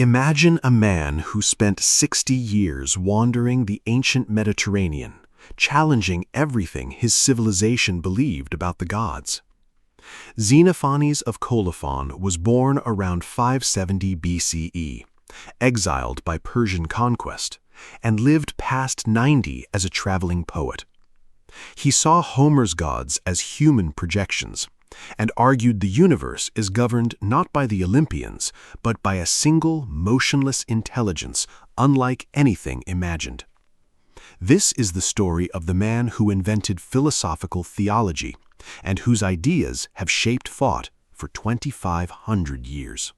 Imagine a man who spent 60 years wandering the ancient Mediterranean, challenging everything his civilization believed about the gods. Xenophanes of Colophon was born around 570 BCE, exiled by Persian conquest, and lived past 90 as a traveling poet. He saw Homer's gods as human projections, and argued the universe is governed not by the Olympians, but by a single, motionless intelligence unlike anything imagined. This is the story of the man who invented philosophical theology, and whose ideas have shaped thought for 2,500 years.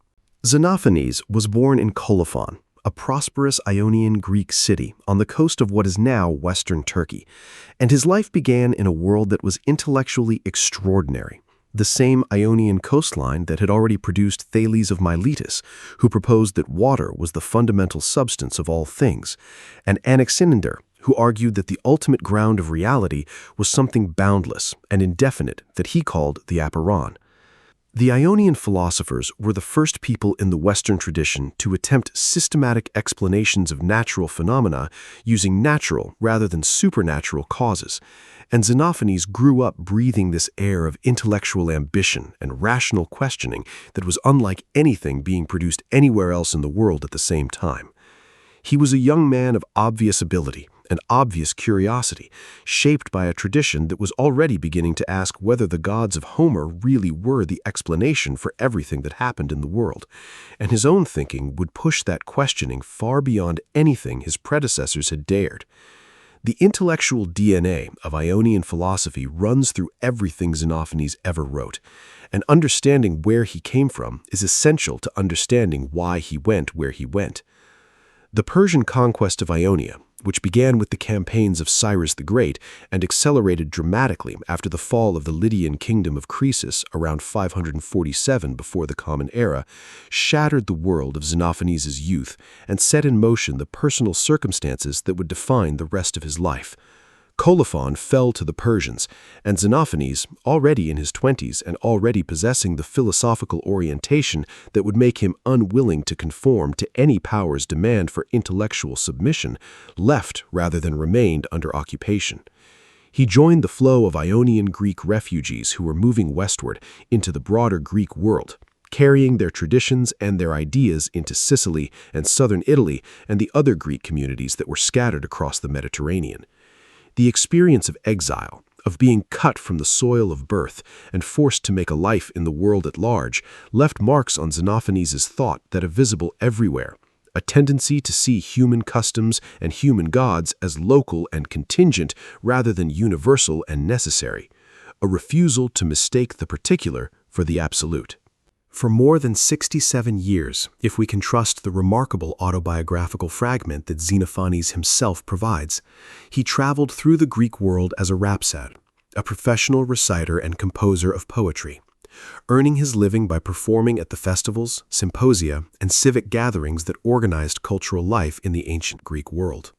Xenophanes was born in Colophon, a prosperous Ionian Greek city on the coast of what is now western Turkey, and his life began in a world that was intellectually extraordinary. The same Ionian coastline that had already produced Thales of Miletus, who proposed that water was the fundamental substance of all things, and Anaximander, who argued that the ultimate ground of reality was something boundless and indefinite that he called the apeiron. The Ionian philosophers were the first people in the Western tradition to attempt systematic explanations of natural phenomena using natural rather than supernatural causes, and Xenophanes grew up breathing this air of intellectual ambition and rational questioning that was unlike anything being produced anywhere else in the world at the same time. He was a young man of obvious ability and obvious curiosity, shaped by a tradition that was already beginning to ask whether the gods of Homer really were the explanation for everything that happened in the world, and his own thinking would push that questioning far beyond anything his predecessors had dared. The intellectual DNA of Ionian philosophy runs through everything Xenophanes ever wrote, and understanding where he came from is essential to understanding why he went where he went. The Persian conquest of Ionia, which began with the campaigns of Cyrus the Great and accelerated dramatically after the fall of the Lydian kingdom of Croesus around 547 before the Common Era, shattered the world of Xenophanes' youth and set in motion the personal circumstances that would define the rest of his life. Colophon fell to the Persians, and Xenophanes, already in his 20s and already possessing the philosophical orientation that would make him unwilling to conform to any power's demand for intellectual submission, left rather than remained under occupation. He joined the flow of Ionian Greek refugees who were moving westward into the broader Greek world, carrying their traditions and their ideas into Sicily and southern Italy and the other Greek communities that were scattered across the Mediterranean. The experience of exile, of being cut from the soil of birth and forced to make a life in the world at large, left marks on Xenophanes' thought that are visible everywhere: a tendency to see human customs and human gods as local and contingent rather than universal and necessary, a refusal to mistake the particular for the absolute. For more than 67 years, if we can trust the remarkable autobiographical fragment that Xenophanes himself provides, he traveled through the Greek world as a rhapsode, a professional reciter and composer of poetry, earning his living by performing at the festivals, symposia, and civic gatherings that organized cultural life in the ancient Greek world.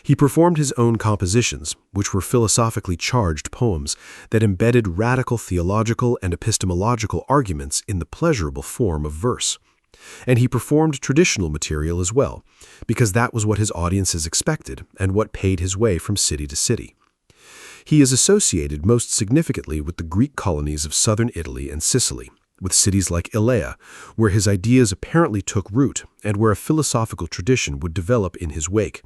He performed his own compositions, which were philosophically charged poems that embedded radical theological and epistemological arguments in the pleasurable form of verse. And he performed traditional material as well, because that was what his audiences expected and what paid his way from city to city. He is associated most significantly with the Greek colonies of southern Italy and Sicily, with cities like Elea, where his ideas apparently took root and where a philosophical tradition would develop in his wake.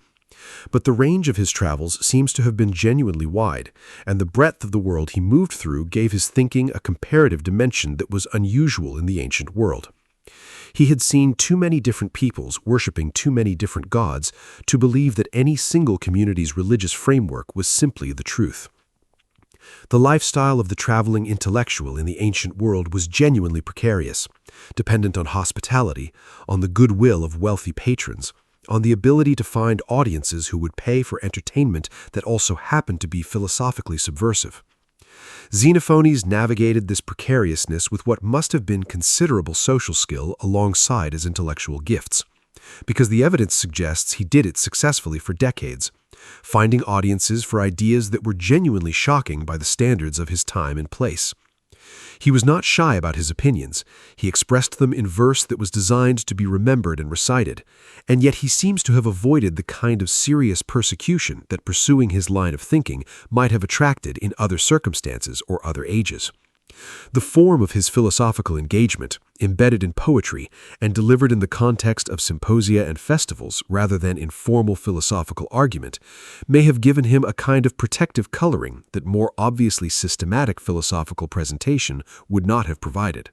But the range of his travels seems to have been genuinely wide, and the breadth of the world he moved through gave his thinking a comparative dimension that was unusual in the ancient world. He had seen too many different peoples worshiping too many different gods to believe that any single community's religious framework was simply the truth. The lifestyle of the traveling intellectual in the ancient world was genuinely precarious, dependent on hospitality, on the goodwill of wealthy patrons, on the ability to find audiences who would pay for entertainment that also happened to be philosophically subversive. Xenophanes navigated this precariousness with what must have been considerable social skill alongside his intellectual gifts, because the evidence suggests he did it successfully for decades, finding audiences for ideas that were genuinely shocking by the standards of his time and place. He was not shy about his opinions. He expressed them in verse that was designed to be remembered and recited, and yet he seems to have avoided the kind of serious persecution that pursuing his line of thinking might have attracted in other circumstances or other ages. The form of his philosophical engagement, embedded in poetry and delivered in the context of symposia and festivals rather than in formal philosophical argument, may have given him a kind of protective coloring that more obviously systematic philosophical presentation would not have provided.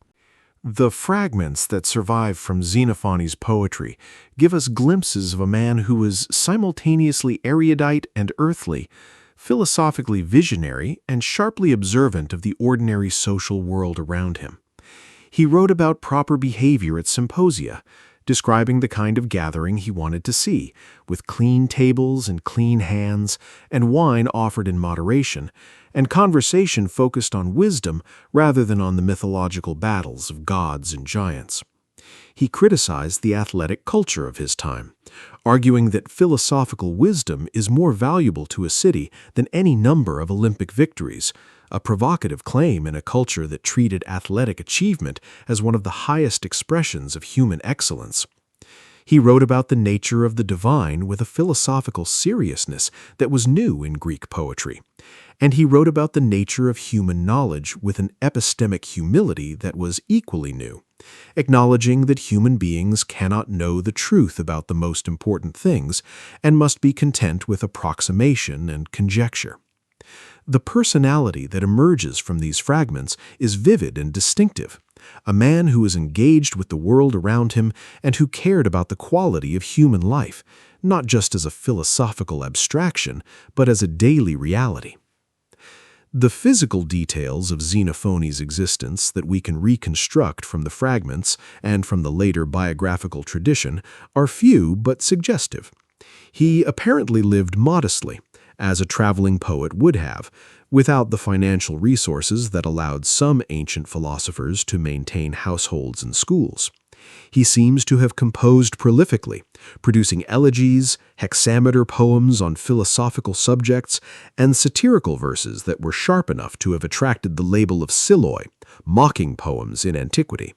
The fragments that survive from Xenophanes' poetry give us glimpses of a man who was simultaneously erudite and earthly, philosophically visionary, and sharply observant of the ordinary social world around him. He wrote about proper behavior at symposia, describing the kind of gathering he wanted to see, with clean tables and clean hands, and wine offered in moderation, and conversation focused on wisdom rather than on the mythological battles of gods and giants. He criticized the athletic culture of his time, arguing that philosophical wisdom is more valuable to a city than any number of Olympic victories, a provocative claim in a culture that treated athletic achievement as one of the highest expressions of human excellence. He wrote about the nature of the divine with a philosophical seriousness that was new in Greek poetry, and he wrote about the nature of human knowledge with an epistemic humility that was equally new, acknowledging that human beings cannot know the truth about the most important things and must be content with approximation and conjecture. The personality that emerges from these fragments is vivid and distinctive, a man who is engaged with the world around him and who cared about the quality of human life, not just as a philosophical abstraction, but as a daily reality. The physical details of Xenophanes' existence that we can reconstruct from the fragments and from the later biographical tradition are few but suggestive. He apparently lived modestly, as a traveling poet would have, without the financial resources that allowed some ancient philosophers to maintain households and schools. He seems to have composed prolifically, producing elegies, hexameter poems on philosophical subjects, and satirical verses that were sharp enough to have attracted the label of psiloi, mocking poems in antiquity.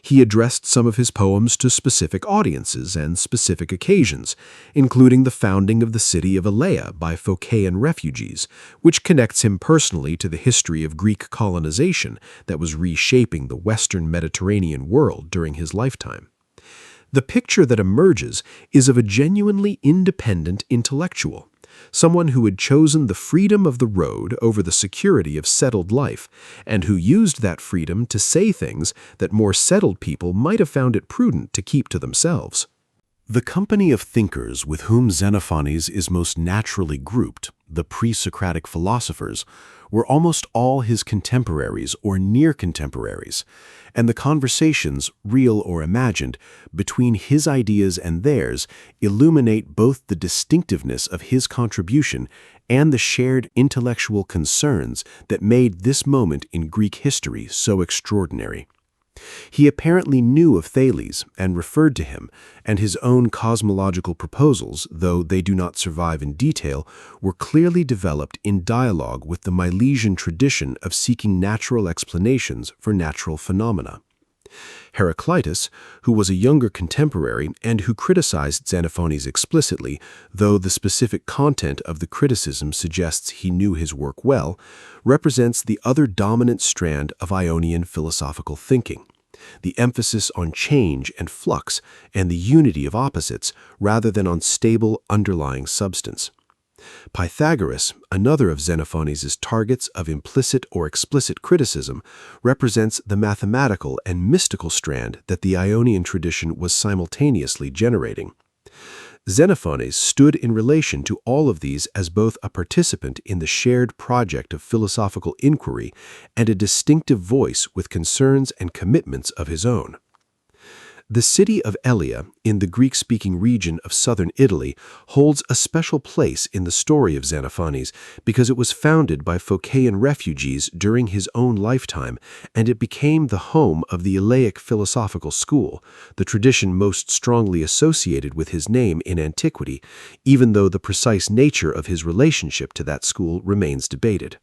He addressed some of his poems to specific audiences and specific occasions, including the founding of the city of Elea by Phocéan refugees, which connects him personally to the history of Greek colonization that was reshaping the Western Mediterranean world during his lifetime. The picture that emerges is of a genuinely independent intellectual, someone who had chosen the freedom of the road over the security of settled life, and who used that freedom to say things that more settled people might have found it prudent to keep to themselves. The company of thinkers with whom Xenophanes is most naturally grouped, the pre-Socratic philosophers, were almost all his contemporaries or near contemporaries, and the conversations, real or imagined, between his ideas and theirs illuminate both the distinctiveness of his contribution and the shared intellectual concerns that made this moment in Greek history so extraordinary. He apparently knew of Thales and referred to him, and his own cosmological proposals, though they do not survive in detail, were clearly developed in dialogue with the Milesian tradition of seeking natural explanations for natural phenomena. Heraclitus, who was a younger contemporary and who criticized Xenophanes explicitly, though the specific content of the criticism suggests he knew his work well, represents the other dominant strand of Ionian philosophical thinking, the emphasis on change and flux and the unity of opposites rather than on stable underlying substance. Pythagoras, another of Xenophanes' targets of implicit or explicit criticism, represents the mathematical and mystical strand that the Ionian tradition was simultaneously generating. Xenophanes stood in relation to all of these as both a participant in the shared project of philosophical inquiry and a distinctive voice with concerns and commitments of his own. The city of Elea, in the Greek-speaking region of southern Italy, holds a special place in the story of Xenophanes because it was founded by Phocéan refugees during his own lifetime, and it became the home of the Elaic philosophical school, the tradition most strongly associated with his name in antiquity, even though the precise nature of his relationship to that school remains debated.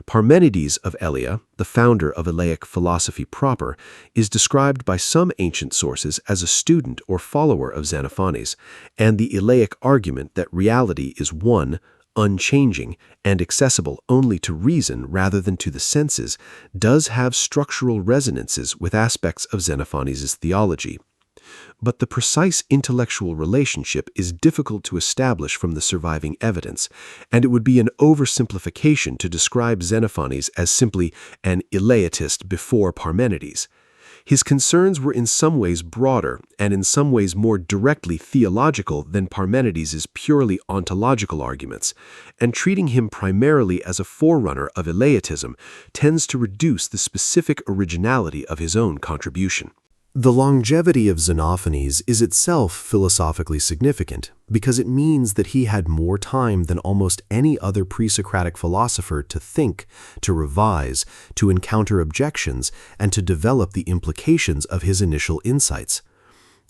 Parmenides of Elea, the founder of Elaic philosophy proper, is described by some ancient sources as a student or follower of Xenophanes, and the Elaic argument that reality is one, unchanging, and accessible only to reason rather than to the senses does have structural resonances with aspects of Xenophanes' theology. But the precise intellectual relationship is difficult to establish from the surviving evidence, and it would be an oversimplification to describe Xenophanes as simply an Eleatist before Parmenides. His concerns were in some ways broader and in some ways more directly theological than Parmenides' purely ontological arguments, and treating him primarily as a forerunner of Eleatism tends to reduce the specific originality of his own contribution. The longevity of Xenophanes is itself philosophically significant because it means that he had more time than almost any other pre-Socratic philosopher to think, to revise, to encounter objections, and to develop the implications of his initial insights.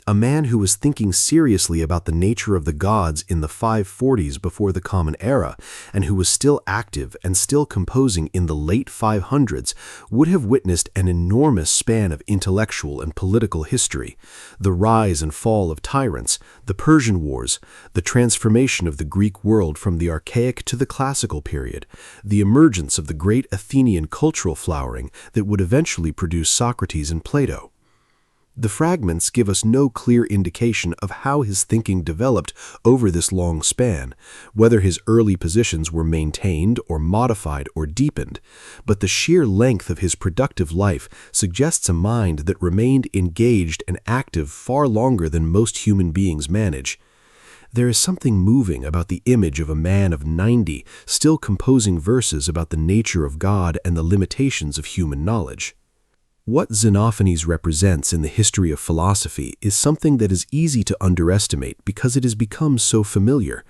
A man who was thinking seriously about the nature of the gods in the 540s before the Common Era, and who was still active and still composing in the late 500s, would have witnessed an enormous span of intellectual and political history, the rise and fall of tyrants, the Persian Wars, the transformation of the Greek world from the archaic to the classical period, the emergence of the great Athenian cultural flowering that would eventually produce Socrates and Plato. The fragments give us no clear indication of how his thinking developed over this long span, whether his early positions were maintained or modified or deepened, but the sheer length of his productive life suggests a mind that remained engaged and active far longer than most human beings manage. There is something moving about the image of a man of 90 still composing verses about the nature of God and the limitations of human knowledge. What Xenophanes represents in the history of philosophy is something that is easy to underestimate because it has become so familiar.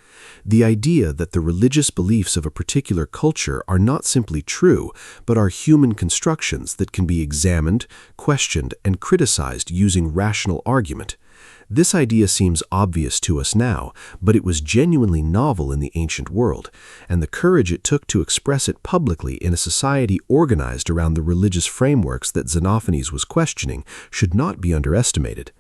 The idea that the religious beliefs of a particular culture are not simply true, but are human constructions that can be examined, questioned, and criticized using rational argument. This idea seems obvious to us now, but it was genuinely novel in the ancient world, and the courage it took to express it publicly in a society organized around the religious frameworks that Xenophanes was questioning should not be underestimated.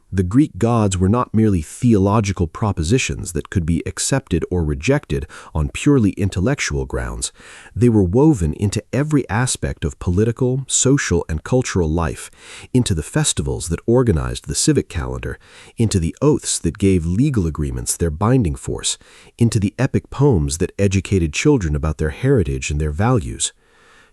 The Greek gods were not merely theological propositions that could be accepted or rejected on purely intellectual grounds. They were woven into every aspect of political, social, and cultural life, into the festivals that organized the civic calendar, into the oaths that gave legal agreements their binding force, into the epic poems that educated children about their heritage and their values.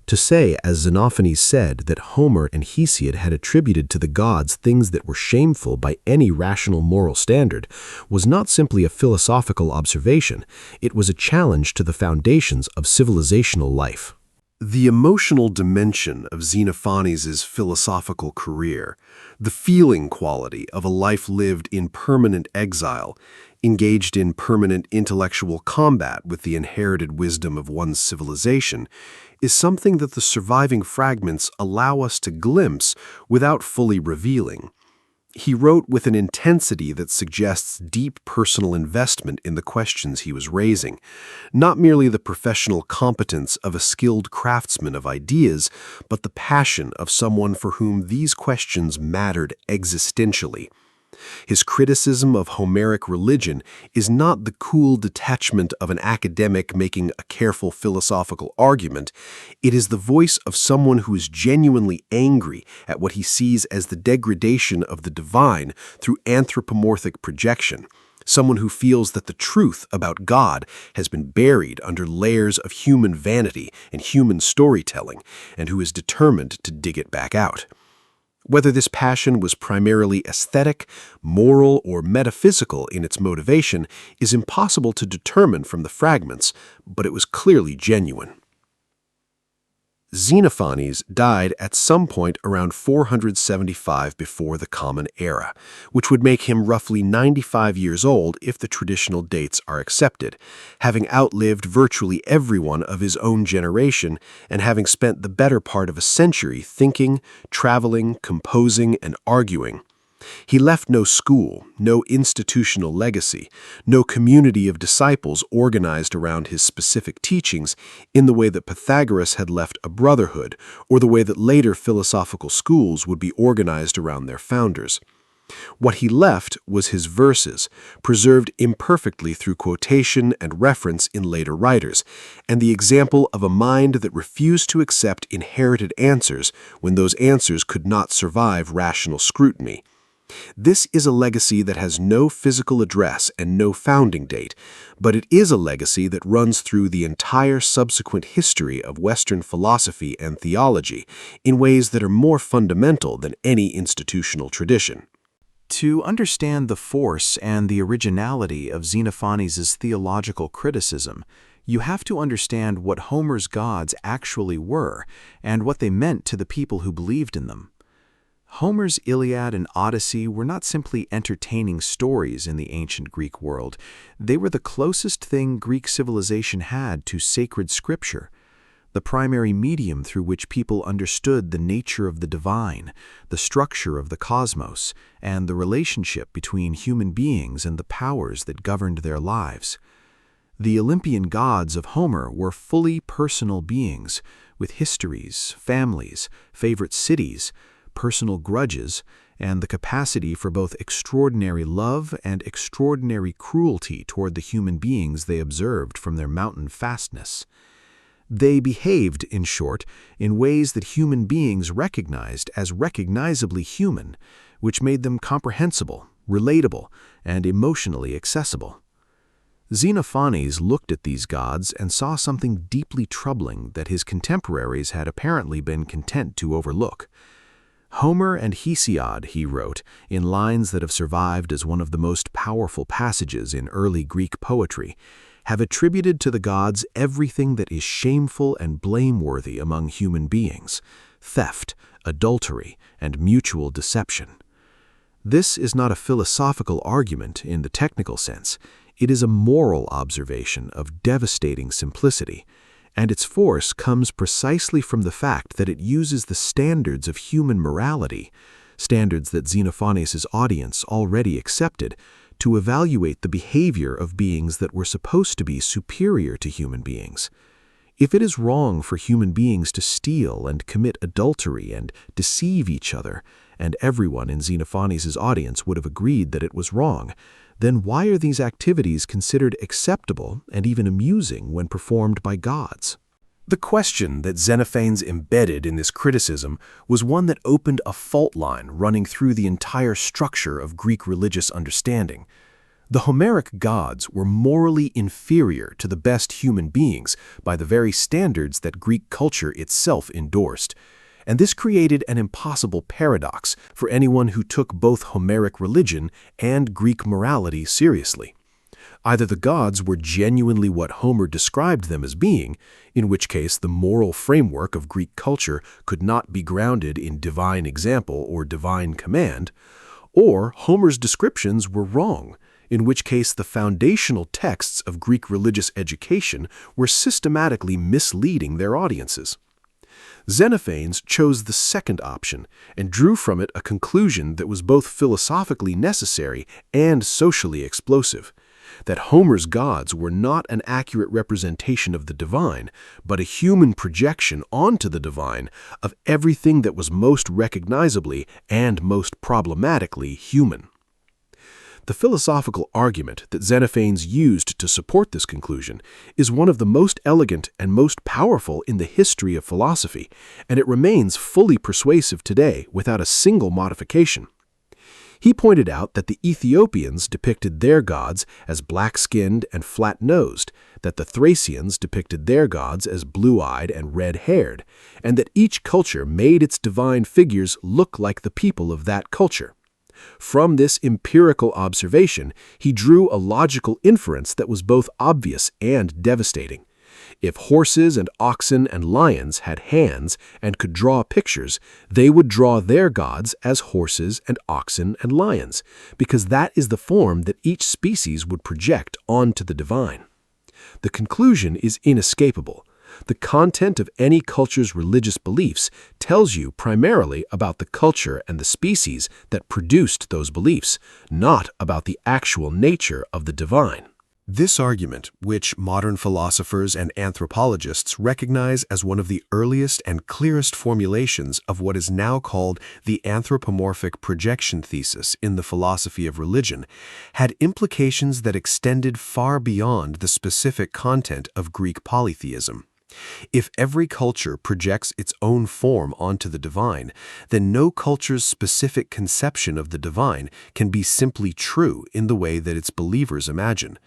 To say, as Xenophanes said, that Homer and Hesiod had attributed to the gods things that were shameful by any rational moral standard was not simply a philosophical observation, it was a challenge to the foundations of civilizational life. The emotional dimension of Xenophanes' philosophical career, the feeling quality of a life lived in permanent exile, engaged in permanent intellectual combat with the inherited wisdom of one's civilization, is something that the surviving fragments allow us to glimpse without fully revealing. He wrote with an intensity that suggests deep personal investment in the questions he was raising, not merely the professional competence of a skilled craftsman of ideas, but the passion of someone for whom these questions mattered existentially. His criticism of Homeric religion is not the cool detachment of an academic making a careful philosophical argument. It is the voice of someone who is genuinely angry at what he sees as the degradation of the divine through anthropomorphic projection, someone who feels that the truth about God has been buried under layers of human vanity and human storytelling, and who is determined to dig it back out. Whether this passion was primarily aesthetic, moral, or metaphysical in its motivation is impossible to determine from the fragments, but it was clearly genuine. Xenophanes died at some point around 475 before the Common Era, which would make him roughly 95 years old if the traditional dates are accepted, having outlived virtually everyone of his own generation and having spent the better part of a century thinking, traveling, composing, and arguing. He left no school, no institutional legacy, no community of disciples organized around his specific teachings in the way that Pythagoras had left a brotherhood, or the way that later philosophical schools would be organized around their founders. What he left was his verses, preserved imperfectly through quotation and reference in later writers, and the example of a mind that refused to accept inherited answers when those answers could not survive rational scrutiny. This is a legacy that has no physical address and no founding date, but it is a legacy that runs through the entire subsequent history of Western philosophy and theology in ways that are more fundamental than any institutional tradition. To understand the force and the originality of Xenophanes' theological criticism, you have to understand what Homer's gods actually were and what they meant to the people who believed in them. Homer's Iliad and Odyssey were not simply entertaining stories in the ancient Greek world. They were the closest thing Greek civilization had to sacred scripture, the primary medium through which people understood the nature of the divine, the structure of the cosmos, and the relationship between human beings and the powers that governed their lives. The Olympian gods of Homer were fully personal beings, with histories, families, favorite cities, personal grudges, and the capacity for both extraordinary love and extraordinary cruelty toward the human beings they observed from their mountain fastness. They behaved, in short, in ways that human beings recognized as recognizably human, which made them comprehensible, relatable, and emotionally accessible. Xenophanes looked at these gods and saw something deeply troubling that his contemporaries had apparently been content to overlook. Homer and Hesiod, he wrote, in lines that have survived as one of the most powerful passages in early Greek poetry, have attributed to the gods everything that is shameful and blameworthy among human beings: theft, adultery, and mutual deception. This is not a philosophical argument in the technical sense. It is a moral observation of devastating simplicity, and its force comes precisely from the fact that it uses the standards of human morality, standards that Xenophanes' audience already accepted, to evaluate the behavior of beings that were supposed to be superior to human beings. If it is wrong for human beings to steal and commit adultery and deceive each other, and everyone in Xenophanes' audience would have agreed that it was wrong, then why are these activities considered acceptable and even amusing when performed by gods? The question that Xenophanes embedded in this criticism was one that opened a fault line running through the entire structure of Greek religious understanding. The Homeric gods were morally inferior to the best human beings by the very standards that Greek culture itself endorsed. And this created an impossible paradox for anyone who took both Homeric religion and Greek morality seriously. Either the gods were genuinely what Homer described them as being, in which case the moral framework of Greek culture could not be grounded in divine example or divine command, or Homer's descriptions were wrong, in which case the foundational texts of Greek religious education were systematically misleading their audiences. Xenophanes chose the second option and drew from it a conclusion that was both philosophically necessary and socially explosive: that Homer's gods were not an accurate representation of the divine, but a human projection onto the divine of everything that was most recognizably and most problematically human. The philosophical argument that Xenophanes used to support this conclusion is one of the most elegant and most powerful in the history of philosophy, and it remains fully persuasive today without a single modification. He pointed out that the Ethiopians depicted their gods as black-skinned and flat-nosed, that the Thracians depicted their gods as blue-eyed and red-haired, and that each culture made its divine figures look like the people of that culture. From this empirical observation, he drew a logical inference that was both obvious and devastating. If horses and oxen and lions had hands and could draw pictures, they would draw their gods as horses and oxen and lions, because that is the form that each species would project onto the divine. The conclusion is inescapable. The content of any culture's religious beliefs tells you primarily about the culture and the species that produced those beliefs, not about the actual nature of the divine. This argument, which modern philosophers and anthropologists recognize as one of the earliest and clearest formulations of what is now called the anthropomorphic projection thesis in the philosophy of religion, had implications that extended far beyond the specific content of Greek polytheism. If every culture projects its own form onto the divine, then no culture's specific conception of the divine can be simply true in the way that its believers imagine.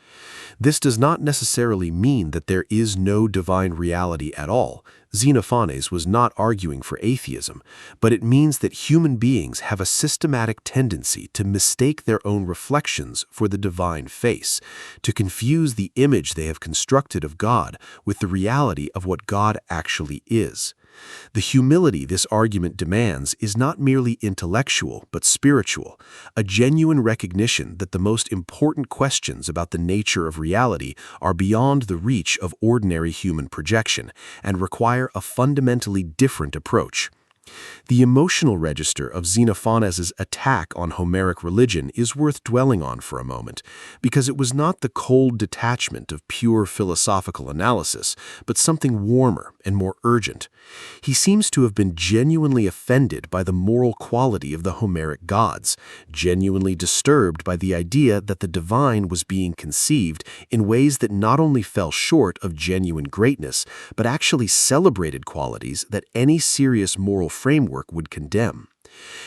This does not necessarily mean that there is no divine reality at all. Xenophanes was not arguing for atheism, but it means that human beings have a systematic tendency to mistake their own reflections for the divine face, to confuse the image they have constructed of God with the reality of what God actually is. The humility this argument demands is not merely intellectual but spiritual, a genuine recognition that the most important questions about the nature of reality are beyond the reach of ordinary human projection and require a fundamentally different approach. The emotional register of Xenophanes' attack on Homeric religion is worth dwelling on for a moment, because it was not the cold detachment of pure philosophical analysis, but something warmer and more urgent. He seems to have been genuinely offended by the moral quality of the Homeric gods, genuinely disturbed by the idea that the divine was being conceived in ways that not only fell short of genuine greatness, but actually celebrated qualities that any serious moral framework would condemn.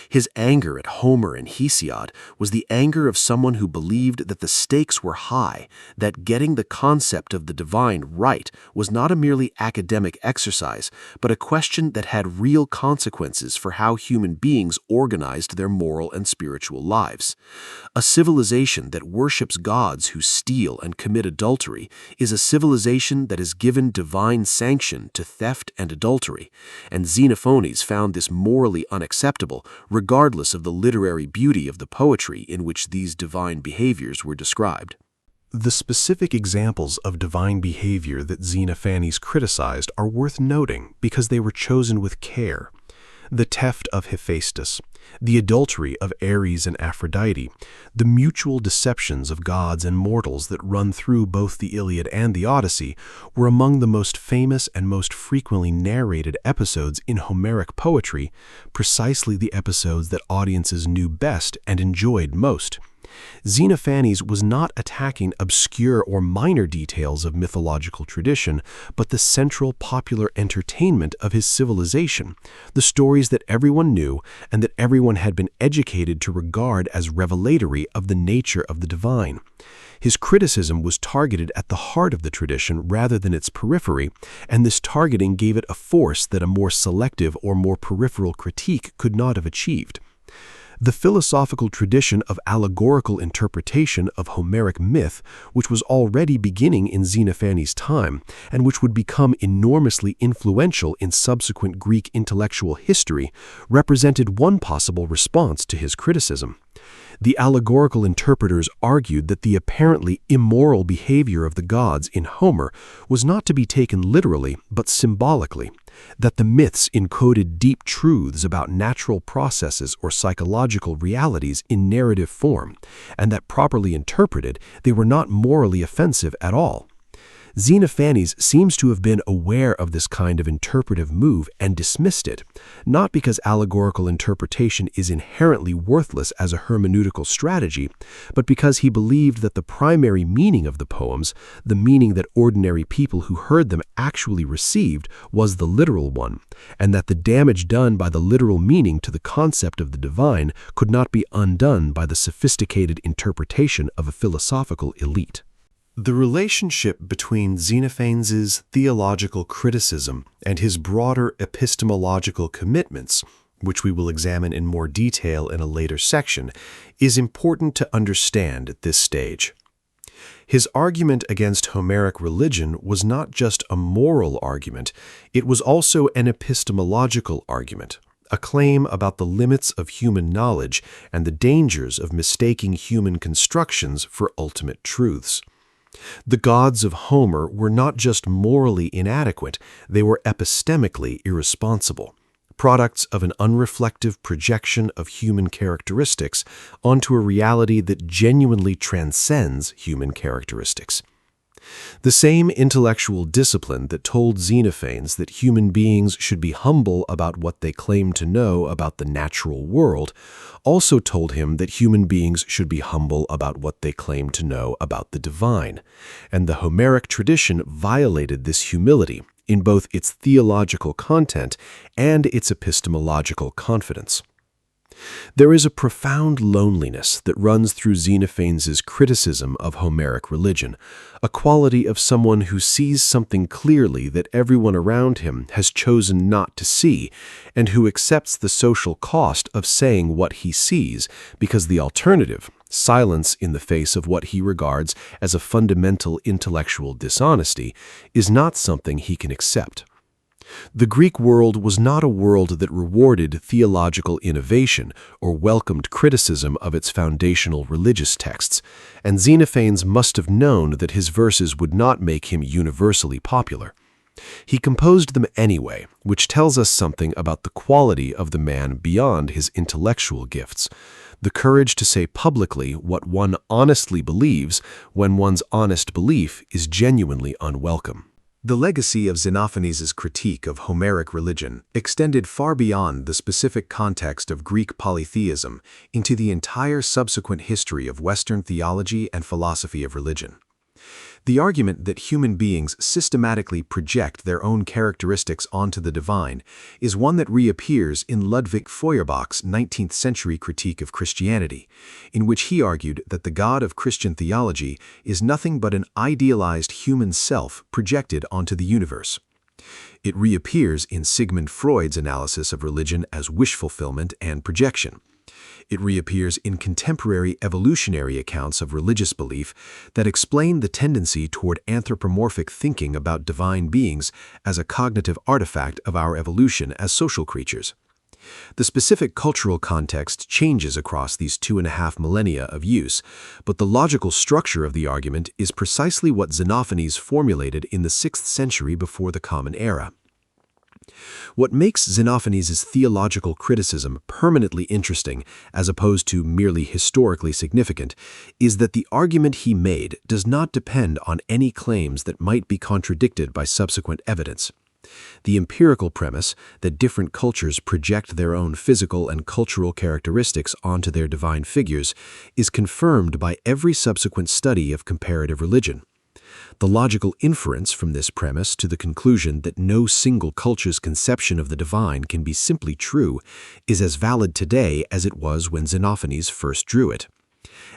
His anger at Homer and Hesiod was the anger of someone who believed that the stakes were high, that getting the concept of the divine right was not a merely academic exercise, but a question that had real consequences for how human beings organized their moral and spiritual lives. A civilization that worships gods who steal and commit adultery is a civilization that has given divine sanction to theft and adultery, and Xenophanes found this morally unacceptable, regardless of the literary beauty of the poetry in which these divine behaviors were described. The specific examples of divine behavior that Xenophanes criticized are worth noting because they were chosen with care. The theft of Hephaestus, the adultery of Ares and Aphrodite, the mutual deceptions of gods and mortals that run through both the Iliad and the Odyssey were among the most famous and most frequently narrated episodes in Homeric poetry, precisely the episodes that audiences knew best and enjoyed most. Xenophanes was not attacking obscure or minor details of mythological tradition, but the central popular entertainment of his civilization, the stories that everyone knew and that everyone had been educated to regard as revelatory of the nature of the divine. His criticism was targeted at the heart of the tradition rather than its periphery, and this targeting gave it a force that a more selective or more peripheral critique could not have achieved. The philosophical tradition of allegorical interpretation of Homeric myth, which was already beginning in Xenophanes' time, and which would become enormously influential in subsequent Greek intellectual history, represented one possible response to his criticism. The allegorical interpreters argued that the apparently immoral behavior of the gods in Homer was not to be taken literally, but symbolically, that the myths encoded deep truths about natural processes or psychological realities in narrative form, and that properly interpreted, they were not morally offensive at all. Xenophanes seems to have been aware of this kind of interpretive move and dismissed it, not because allegorical interpretation is inherently worthless as a hermeneutical strategy, but because he believed that the primary meaning of the poems, the meaning that ordinary people who heard them actually received, was the literal one, and that the damage done by the literal meaning to the concept of the divine could not be undone by the sophisticated interpretation of a philosophical elite. The relationship between Xenophanes' theological criticism and his broader epistemological commitments, which we will examine in more detail in a later section, is important to understand at this stage. His argument against Homeric religion was not just a moral argument, it was also an epistemological argument, a claim about the limits of human knowledge and the dangers of mistaking human constructions for ultimate truths. The gods of Homer were not just morally inadequate, they were epistemically irresponsible, products of an unreflective projection of human characteristics onto a reality that genuinely transcends human characteristics. The same intellectual discipline that told Xenophanes that human beings should be humble about what they claim to know about the natural world also told him that human beings should be humble about what they claim to know about the divine, and the Homeric tradition violated this humility in both its theological content and its epistemological confidence. There is a profound loneliness that runs through Xenophanes' criticism of Homeric religion, a quality of someone who sees something clearly that everyone around him has chosen not to see, and who accepts the social cost of saying what he sees, because the alternative, silence in the face of what he regards as a fundamental intellectual dishonesty, is not something he can accept. The Greek world was not a world that rewarded theological innovation or welcomed criticism of its foundational religious texts, and Xenophanes must have known that his verses would not make him universally popular. He composed them anyway, which tells us something about the quality of the man beyond his intellectual gifts, the courage to say publicly what one honestly believes when one's honest belief is genuinely unwelcome. The legacy of Xenophanes' critique of Homeric religion extended far beyond the specific context of Greek polytheism into the entire subsequent history of Western theology and philosophy of religion. The argument that human beings systematically project their own characteristics onto the divine is one that reappears in Ludwig Feuerbach's 19th-century critique of Christianity, in which he argued that the God of Christian theology is nothing but an idealized human self projected onto the universe. It reappears in Sigmund Freud's analysis of religion as wish fulfillment and projection. It reappears in contemporary evolutionary accounts of religious belief that explain the tendency toward anthropomorphic thinking about divine beings as a cognitive artifact of our evolution as social creatures. The specific cultural context changes across these 2.5 millennia of use, but the logical structure of the argument is precisely what Xenophanes formulated in the 6th century before the Common Era. What makes Xenophanes' theological criticism permanently interesting, as opposed to merely historically significant, is that the argument he made does not depend on any claims that might be contradicted by subsequent evidence. The empirical premise that different cultures project their own physical and cultural characteristics onto their divine figures is confirmed by every subsequent study of comparative religion. The logical inference from this premise to the conclusion that no single culture's conception of the divine can be simply true is as valid today as it was when Xenophanes first drew it.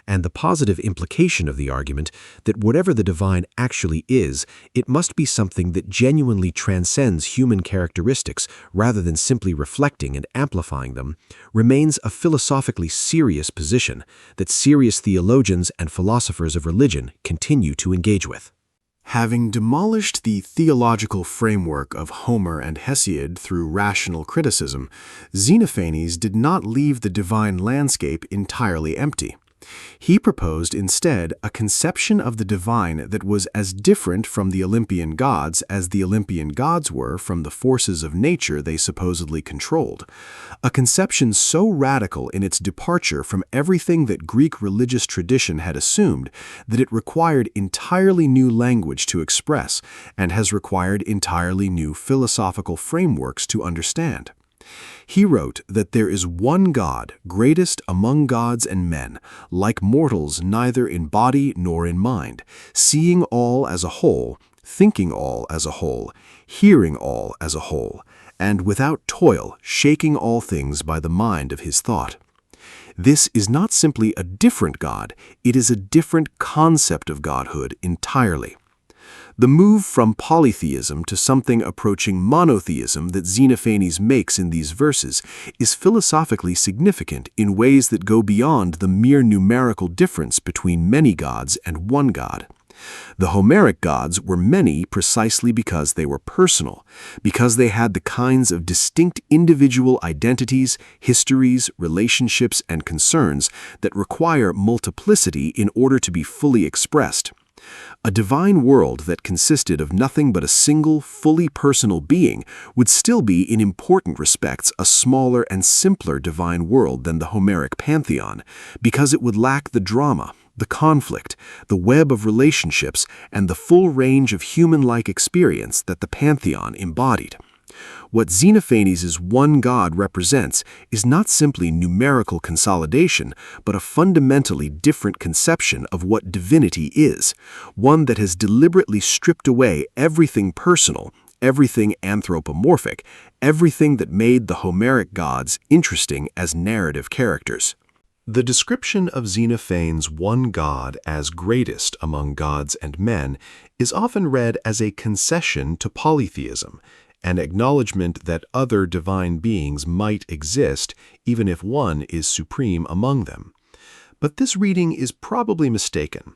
And the positive implication of the argument that whatever the divine actually is, it must be something that genuinely transcends human characteristics rather than simply reflecting and amplifying them, remains a philosophically serious position that serious theologians and philosophers of religion continue to engage with. Having demolished the theological framework of Homer and Hesiod through rational criticism, Xenophanes did not leave the divine landscape entirely empty. He proposed instead a conception of the divine that was as different from the Olympian gods as the Olympian gods were from the forces of nature they supposedly controlled, a conception so radical in its departure from everything that Greek religious tradition had assumed that it required entirely new language to express and has required entirely new philosophical frameworks to understand. He wrote that there is one God, greatest among gods and men, like mortals neither in body nor in mind, seeing all as a whole, thinking all as a whole, hearing all as a whole, and without toil shaking all things by the mind of his thought. This is not simply a different God, it is a different concept of godhood entirely. The move from polytheism to something approaching monotheism that Xenophanes makes in these verses is philosophically significant in ways that go beyond the mere numerical difference between many gods and one God. The Homeric gods were many precisely because they were personal, because they had the kinds of distinct individual identities, histories, relationships, and concerns that require multiplicity in order to be fully expressed. A divine world that consisted of nothing but a single, fully personal being would still be in important respects a smaller and simpler divine world than the Homeric pantheon, because it would lack the drama, the conflict, the web of relationships, and the full range of human-like experience that the pantheon embodied. What Xenophanes' one God represents is not simply numerical consolidation, but a fundamentally different conception of what divinity is, one that has deliberately stripped away everything personal, everything anthropomorphic, everything that made the Homeric gods interesting as narrative characters. The description of Xenophanes' one God as greatest among gods and men is often read as a concession to polytheism, an acknowledgement that other divine beings might exist even if one is supreme among them. But this reading is probably mistaken.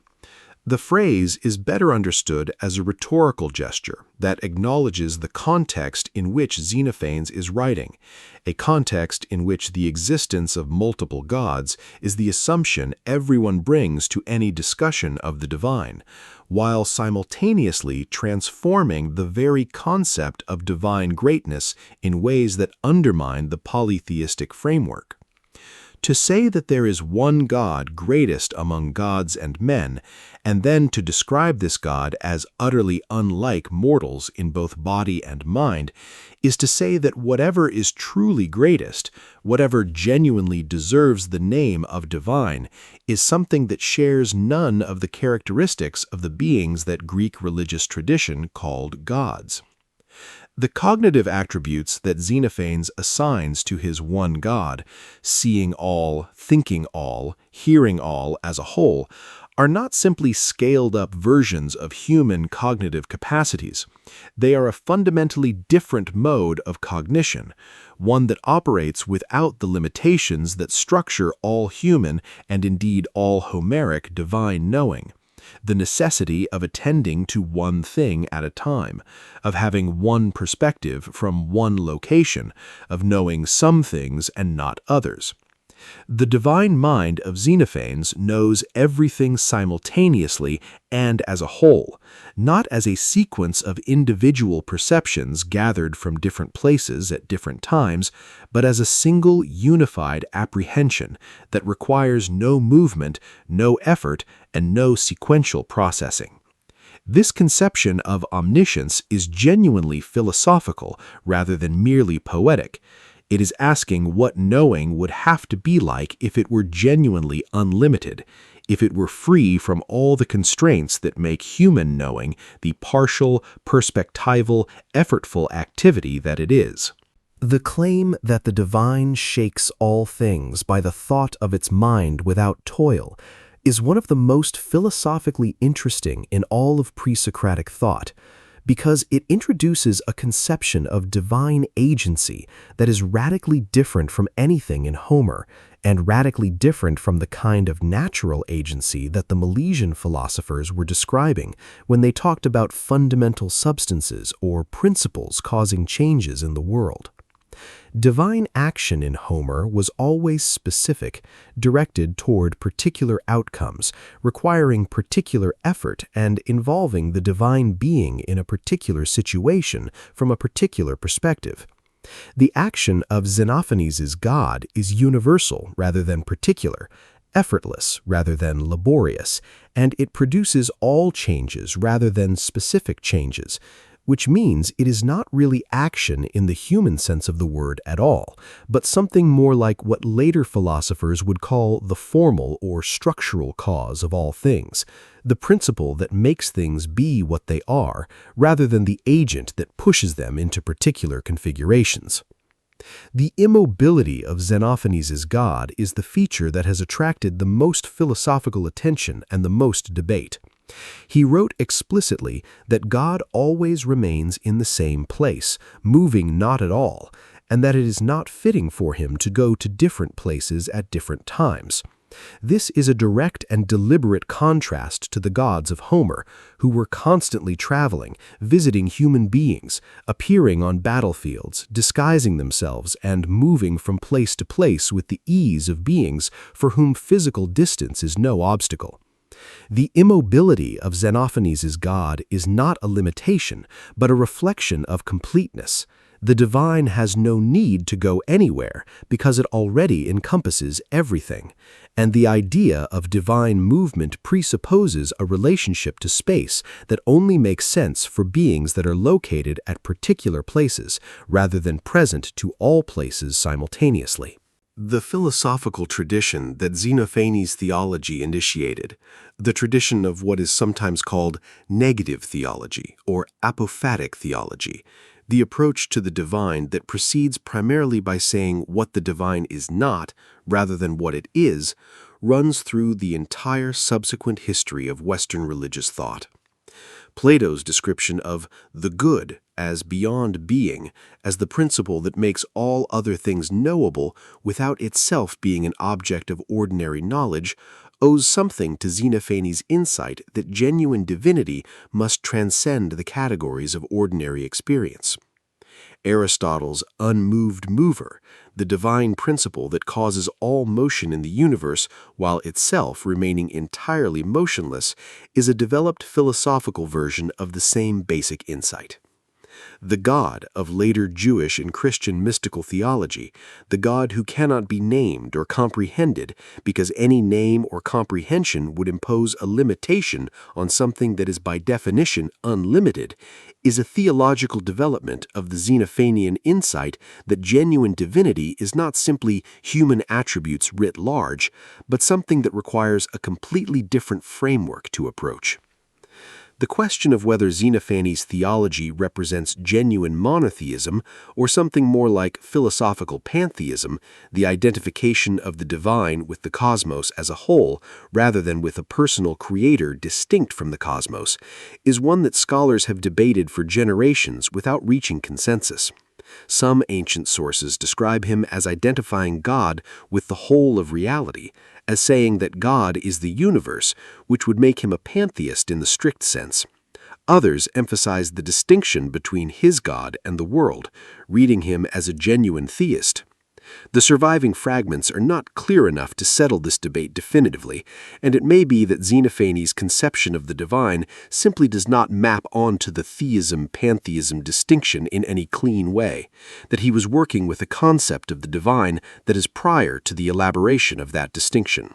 The phrase is better understood as a rhetorical gesture that acknowledges the context in which Xenophanes is writing, a context in which the existence of multiple gods is the assumption everyone brings to any discussion of the divine, while simultaneously transforming the very concept of divine greatness in ways that undermine the polytheistic framework. To say that there is one God greatest among gods and men, and then to describe this God as utterly unlike mortals in both body and mind, is to say that whatever is truly greatest, whatever genuinely deserves the name of divine, is something that shares none of the characteristics of the beings that Greek religious tradition called gods. The cognitive attributes that Xenophanes assigns to his one God, seeing all, thinking all, hearing all as a whole, are not simply scaled-up versions of human cognitive capacities. They are a fundamentally different mode of cognition, one that operates without the limitations that structure all human and indeed all Homeric divine knowing. The necessity of attending to one thing at a time, of having one perspective from one location, of knowing some things and not others. The divine mind of Xenophanes knows everything simultaneously and as a whole, not as a sequence of individual perceptions gathered from different places at different times, but as a single unified apprehension that requires no movement, no effort, and no sequential processing. This conception of omniscience is genuinely philosophical rather than merely poetic. It is asking what knowing would have to be like if it were genuinely unlimited, if it were free from all the constraints that make human knowing the partial, perspectival, effortful activity that it is. The claim that the divine shakes all things by the thought of its mind without toil is one of the most philosophically interesting in all of pre-Socratic thought, because it introduces a conception of divine agency that is radically different from anything in Homer, and radically different from the kind of natural agency that the Milesian philosophers were describing when they talked about fundamental substances or principles causing changes in the world. Divine action in Homer was always specific, directed toward particular outcomes, requiring particular effort and involving the divine being in a particular situation from a particular perspective. The action of Xenophanes' God is universal rather than particular, effortless rather than laborious, and it produces all changes rather than specific changes, which means it is not really action in the human sense of the word at all, but something more like what later philosophers would call the formal or structural cause of all things, the principle that makes things be what they are, rather than the agent that pushes them into particular configurations. The immobility of Xenophanes' God is the feature that has attracted the most philosophical attention and the most debate. He wrote explicitly that God always remains in the same place, moving not at all, and that it is not fitting for him to go to different places at different times. This is a direct and deliberate contrast to the gods of Homer, who were constantly traveling, visiting human beings, appearing on battlefields, disguising themselves, and moving from place to place with the ease of beings for whom physical distance is no obstacle. The immobility of Xenophanes' God is not a limitation, but a reflection of completeness. The divine has no need to go anywhere because it already encompasses everything, and the idea of divine movement presupposes a relationship to space that only makes sense for beings that are located at particular places rather than present to all places simultaneously. The philosophical tradition that Xenophanes' theology initiated, the tradition of what is sometimes called negative theology or apophatic theology, the approach to the divine that proceeds primarily by saying what the divine is not rather than what it is, runs through the entire subsequent history of Western religious thought. Plato's description of the good as beyond being, as the principle that makes all other things knowable without itself being an object of ordinary knowledge, owes something to Xenophanes' insight that genuine divinity must transcend the categories of ordinary experience. Aristotle's unmoved mover, the divine principle that causes all motion in the universe while itself remaining entirely motionless, is a developed philosophical version of the same basic insight. The God of later Jewish and Christian mystical theology, the God who cannot be named or comprehended because any name or comprehension would impose a limitation on something that is by definition unlimited, is a theological development of the Xenophanian insight that genuine divinity is not simply human attributes writ large, but something that requires a completely different framework to approach. The question of whether Xenophanes' theology represents genuine monotheism or something more like philosophical pantheism, the identification of the divine with the cosmos as a whole rather than with a personal creator distinct from the cosmos, is one that scholars have debated for generations without reaching consensus. Some ancient sources describe him as identifying God with the whole of reality, as saying that God is the universe, which would make him a pantheist in the strict sense. Others emphasize the distinction between his God and the world, reading him as a genuine theist. The surviving fragments are not clear enough to settle this debate definitively, and it may be that Xenophanes' conception of the divine simply does not map onto the theism-pantheism distinction in any clean way, that he was working with a concept of the divine that is prior to the elaboration of that distinction.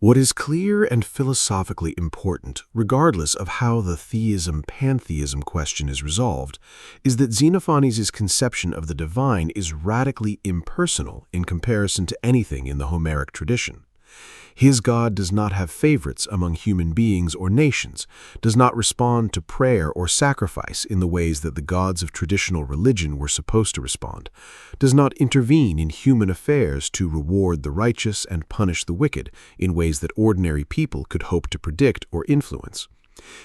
What is clear and philosophically important, regardless of how the theism-pantheism question is resolved, is that Xenophanes' conception of the divine is radically impersonal in comparison to anything in the Homeric tradition. His God does not have favorites among human beings or nations, does not respond to prayer or sacrifice in the ways that the gods of traditional religion were supposed to respond, does not intervene in human affairs to reward the righteous and punish the wicked in ways that ordinary people could hope to predict or influence.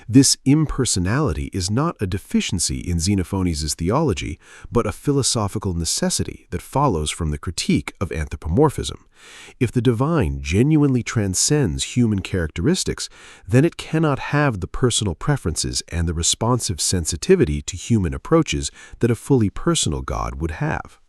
This impersonality is not a deficiency in Xenophanes' theology, but a philosophical necessity that follows from the critique of anthropomorphism. If the divine genuinely transcends human characteristics, then it cannot have the personal preferences and the responsive sensitivity to human approaches that a fully personal God would have.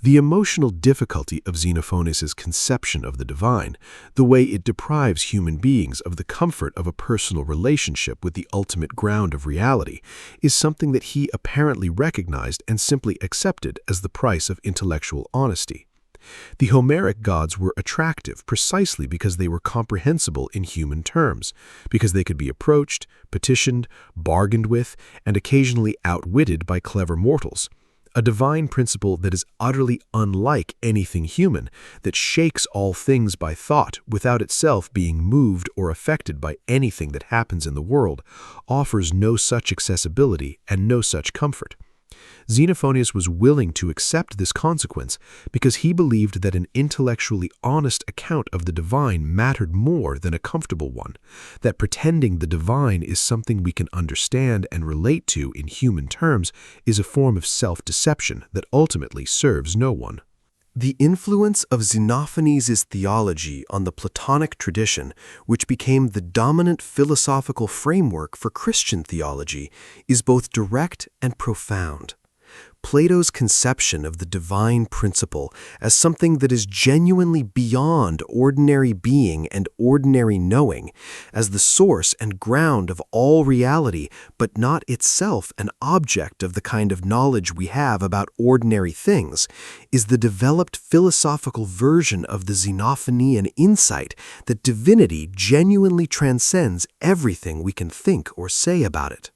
The emotional difficulty of Xenophanes' conception of the divine, the way it deprives human beings of the comfort of a personal relationship with the ultimate ground of reality, is something that he apparently recognized and simply accepted as the price of intellectual honesty. The Homeric gods were attractive precisely because they were comprehensible in human terms, because they could be approached, petitioned, bargained with, and occasionally outwitted by clever mortals. A divine principle that is utterly unlike anything human, that shakes all things by thought without itself being moved or affected by anything that happens in the world, offers no such accessibility and no such comfort. Xenophanes was willing to accept this consequence because he believed that an intellectually honest account of the divine mattered more than a comfortable one, that pretending the divine is something we can understand and relate to in human terms is a form of self-deception that ultimately serves no one. The influence of Xenophanes' theology on the Platonic tradition, which became the dominant philosophical framework for Christian theology, is both direct and profound. Plato's conception of the divine principle as something that is genuinely beyond ordinary being and ordinary knowing, as the source and ground of all reality, but not itself an object of the kind of knowledge we have about ordinary things, is the developed philosophical version of the Xenophanian insight that divinity genuinely transcends everything we can think or say about it.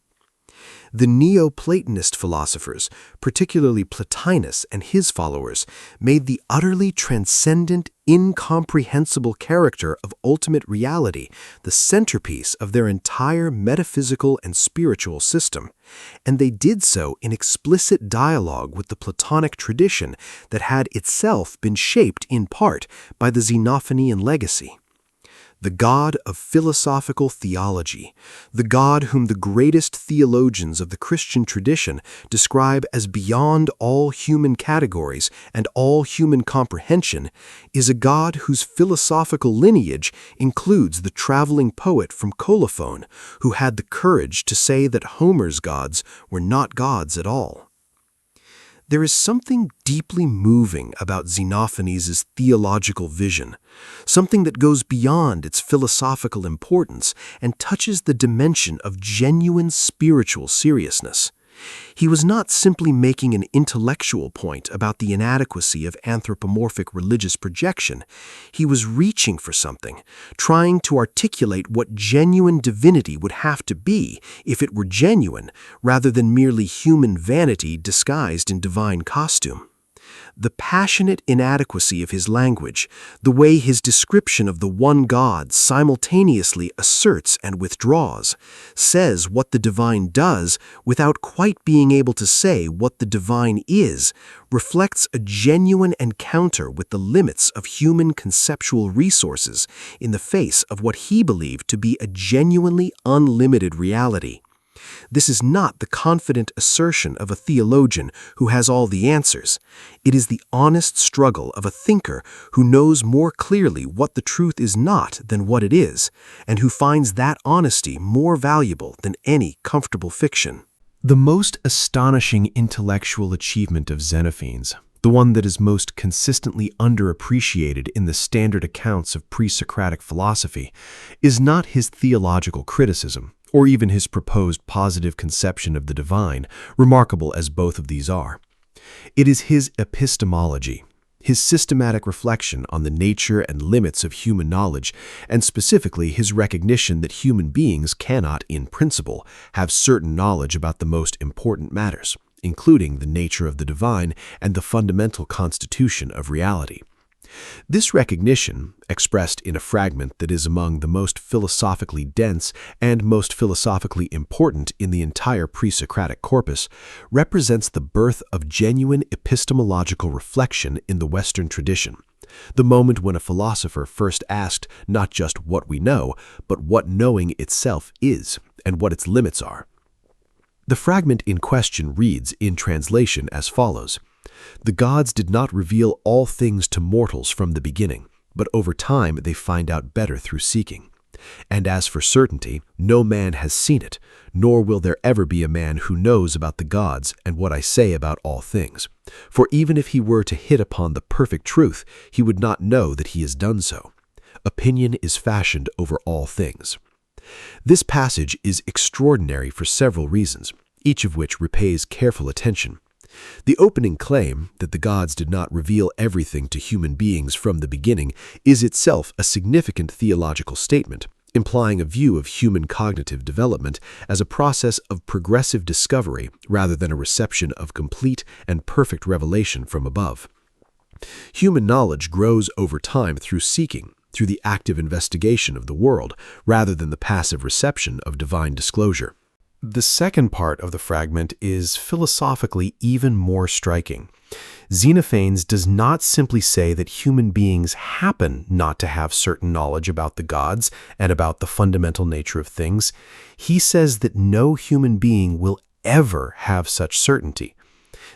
The Neoplatonist philosophers, particularly Plotinus and his followers, made the utterly transcendent, incomprehensible character of ultimate reality the centerpiece of their entire metaphysical and spiritual system, and they did so in explicit dialogue with the Platonic tradition that had itself been shaped in part by the Xenophanian legacy. The God of philosophical theology, the God whom the greatest theologians of the Christian tradition describe as beyond all human categories and all human comprehension, is a God whose philosophical lineage includes the traveling poet from Colophon, who had the courage to say that Homer's gods were not gods at all. There is something deeply moving about Xenophanes' theological vision, something that goes beyond its philosophical importance and touches the dimension of genuine spiritual seriousness. He was not simply making an intellectual point about the inadequacy of anthropomorphic religious projection. He was reaching for something, trying to articulate what genuine divinity would have to be if it were genuine, rather than merely human vanity disguised in divine costume. The passionate inadequacy of his language, the way his description of the one God simultaneously asserts and withdraws, says what the divine does without quite being able to say what the divine is, reflects a genuine encounter with the limits of human conceptual resources in the face of what he believed to be a genuinely unlimited reality. This is not the confident assertion of a theologian who has all the answers. It is the honest struggle of a thinker who knows more clearly what the truth is not than what it is, and who finds that honesty more valuable than any comfortable fiction. The most astonishing intellectual achievement of Xenophanes, the one that is most consistently underappreciated in the standard accounts of pre-Socratic philosophy, is not his theological criticism, or even his proposed positive conception of the divine, remarkable as both of these are. It is his epistemology, his systematic reflection on the nature and limits of human knowledge, and specifically his recognition that human beings cannot, in principle, have certain knowledge about the most important matters, including the nature of the divine and the fundamental constitution of reality. This recognition, expressed in a fragment that is among the most philosophically dense and most philosophically important in the entire pre-Socratic corpus, represents the birth of genuine epistemological reflection in the Western tradition, the moment when a philosopher first asked not just what we know, but what knowing itself is and what its limits are. The fragment in question reads, in translation, as follows: "The gods did not reveal all things to mortals from the beginning, but over time they find out better through seeking. And as for certainty, no man has seen it, nor will there ever be a man who knows about the gods and what I say about all things. For even if he were to hit upon the perfect truth, he would not know that he has done so. Opinion is fashioned over all things." This passage is extraordinary for several reasons, each of which repays careful attention. The opening claim that the gods did not reveal everything to human beings from the beginning is itself a significant theological statement, implying a view of human cognitive development as a process of progressive discovery rather than a reception of complete and perfect revelation from above. Human knowledge grows over time through seeking, through the active investigation of the world, rather than the passive reception of divine disclosure. The second part of the fragment is philosophically even more striking. Xenophanes does not simply say that human beings happen not to have certain knowledge about the gods and about the fundamental nature of things. He says that no human being will ever have such certainty.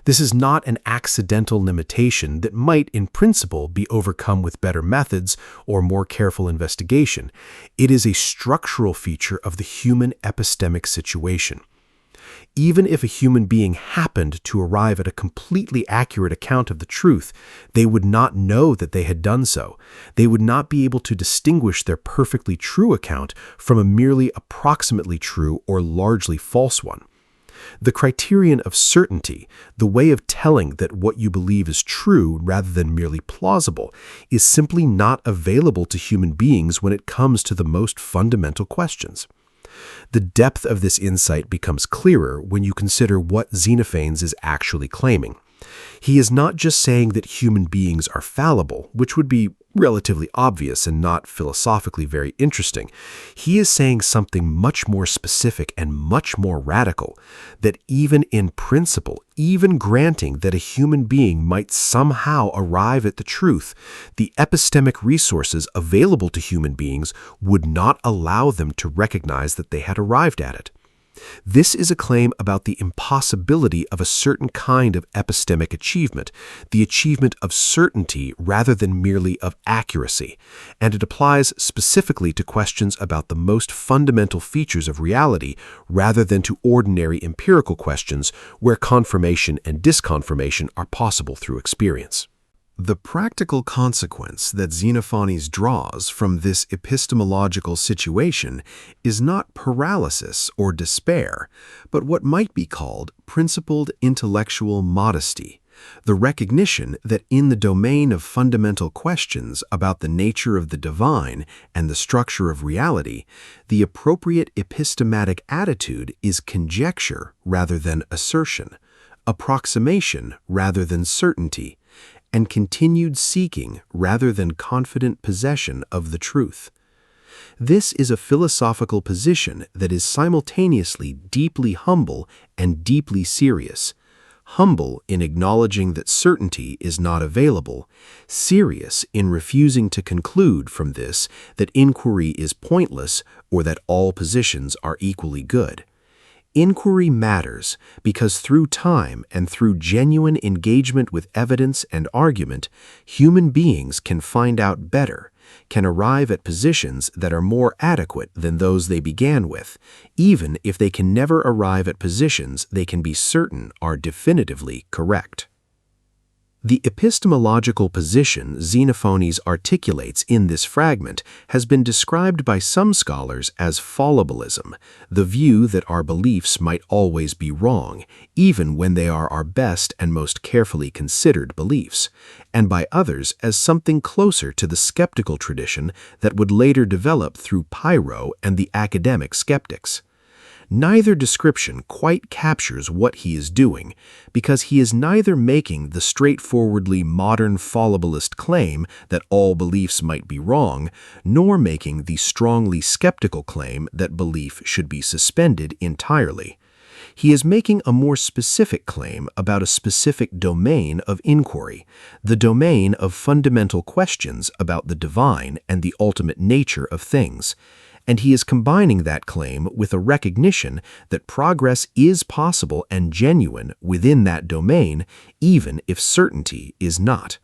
This is not an accidental limitation that might, in principle, be overcome with better methods or more careful investigation. It is a structural feature of the human epistemic situation. Even if a human being happened to arrive at a completely accurate account of the truth, they would not know that they had done so. They would not be able to distinguish their perfectly true account from a merely approximately true or largely false one. The criterion of certainty, the way of telling that what you believe is true rather than merely plausible, is simply not available to human beings when it comes to the most fundamental questions. The depth of this insight becomes clearer when you consider what Xenophanes is actually claiming. He is not just saying that human beings are fallible, which would be relatively obvious and not philosophically very interesting. He is saying something much more specific and much more radical, that even in principle, even granting that a human being might somehow arrive at the truth, the epistemic resources available to human beings would not allow them to recognize that they had arrived at it. This is a claim about the impossibility of a certain kind of epistemic achievement, the achievement of certainty rather than merely of accuracy, and it applies specifically to questions about the most fundamental features of reality rather than to ordinary empirical questions where confirmation and disconfirmation are possible through experience. The practical consequence that Xenophanes draws from this epistemological situation is not paralysis or despair, but what might be called principled intellectual modesty, the recognition that in the domain of fundamental questions about the nature of the divine and the structure of reality, the appropriate epistematic attitude is conjecture rather than assertion, approximation rather than certainty, and continued seeking rather than confident possession of the truth. This is a philosophical position that is simultaneously deeply humble and deeply serious. Humble in acknowledging that certainty is not available, serious in refusing to conclude from this that inquiry is pointless or that all positions are equally good. Inquiry matters because through time and through genuine engagement with evidence and argument, human beings can find out better, can arrive at positions that are more adequate than those they began with, even if they can never arrive at positions they can be certain are definitively correct. The epistemological position Xenophanes articulates in this fragment has been described by some scholars as fallibilism, the view that our beliefs might always be wrong, even when they are our best and most carefully considered beliefs, and by others as something closer to the skeptical tradition that would later develop through Pyrrho and the academic skeptics. Neither description quite captures what he is doing, because he is neither making the straightforwardly modern fallibilist claim that all beliefs might be wrong, nor making the strongly skeptical claim that belief should be suspended entirely. He is making a more specific claim about a specific domain of inquiry, the domain of fundamental questions about the divine and the ultimate nature of things. And he is combining that claim with a recognition that progress is possible and genuine within that domain, even if certainty is not.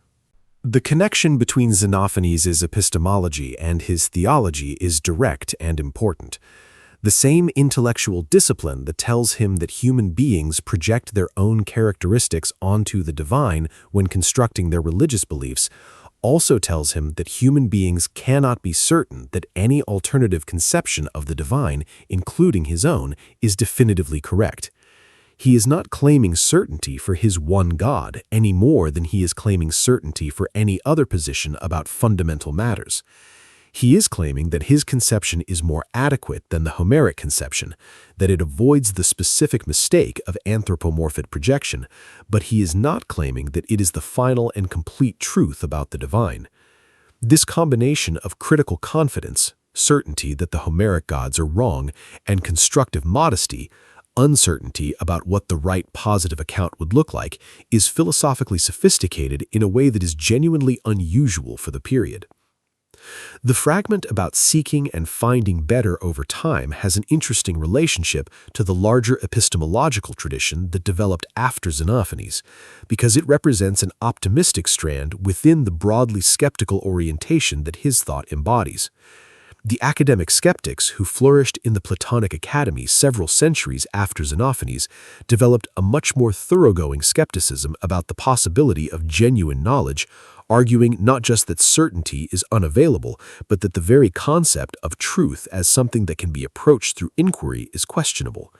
The connection between Xenophanes' epistemology and his theology is direct and important. The same intellectual discipline that tells him that human beings project their own characteristics onto the divine when constructing their religious beliefs also tells him that human beings cannot be certain that any alternative conception of the divine, including his own, is definitively correct. He is not claiming certainty for his one God any more than he is claiming certainty for any other position about fundamental matters. He is claiming that his conception is more adequate than the Homeric conception, that it avoids the specific mistake of anthropomorphic projection, but he is not claiming that it is the final and complete truth about the divine. This combination of critical confidence, certainty that the Homeric gods are wrong, and constructive modesty, uncertainty about what the right positive account would look like, is philosophically sophisticated in a way that is genuinely unusual for the period. The fragment about seeking and finding better over time has an interesting relationship to the larger epistemological tradition that developed after Xenophanes, because it represents an optimistic strand within the broadly skeptical orientation that his thought embodies. The academic skeptics who flourished in the Platonic Academy several centuries after Xenophanes developed a much more thoroughgoing skepticism about the possibility of genuine knowledge, arguing not just that certainty is unavailable, but that the very concept of truth as something that can be approached through inquiry is questionable.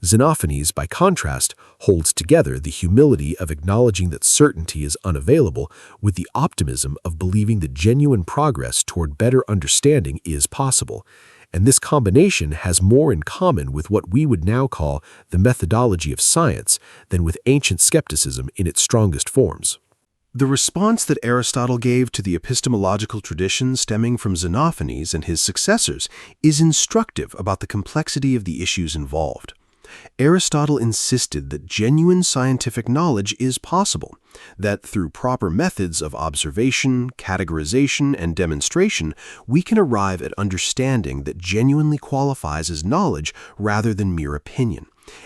Xenophanes, by contrast, holds together the humility of acknowledging that certainty is unavailable with the optimism of believing that genuine progress toward better understanding is possible. And this combination has more in common with what we would now call the methodology of science than with ancient skepticism in its strongest forms. The response that Aristotle gave to the epistemological tradition stemming from Xenophanes and his successors is instructive about the complexity of the issues involved. Aristotle insisted that genuine scientific knowledge is possible, that through proper methods of observation, categorization, and demonstration, we can arrive at understanding that genuinely qualifies as knowledge rather than mere opinion,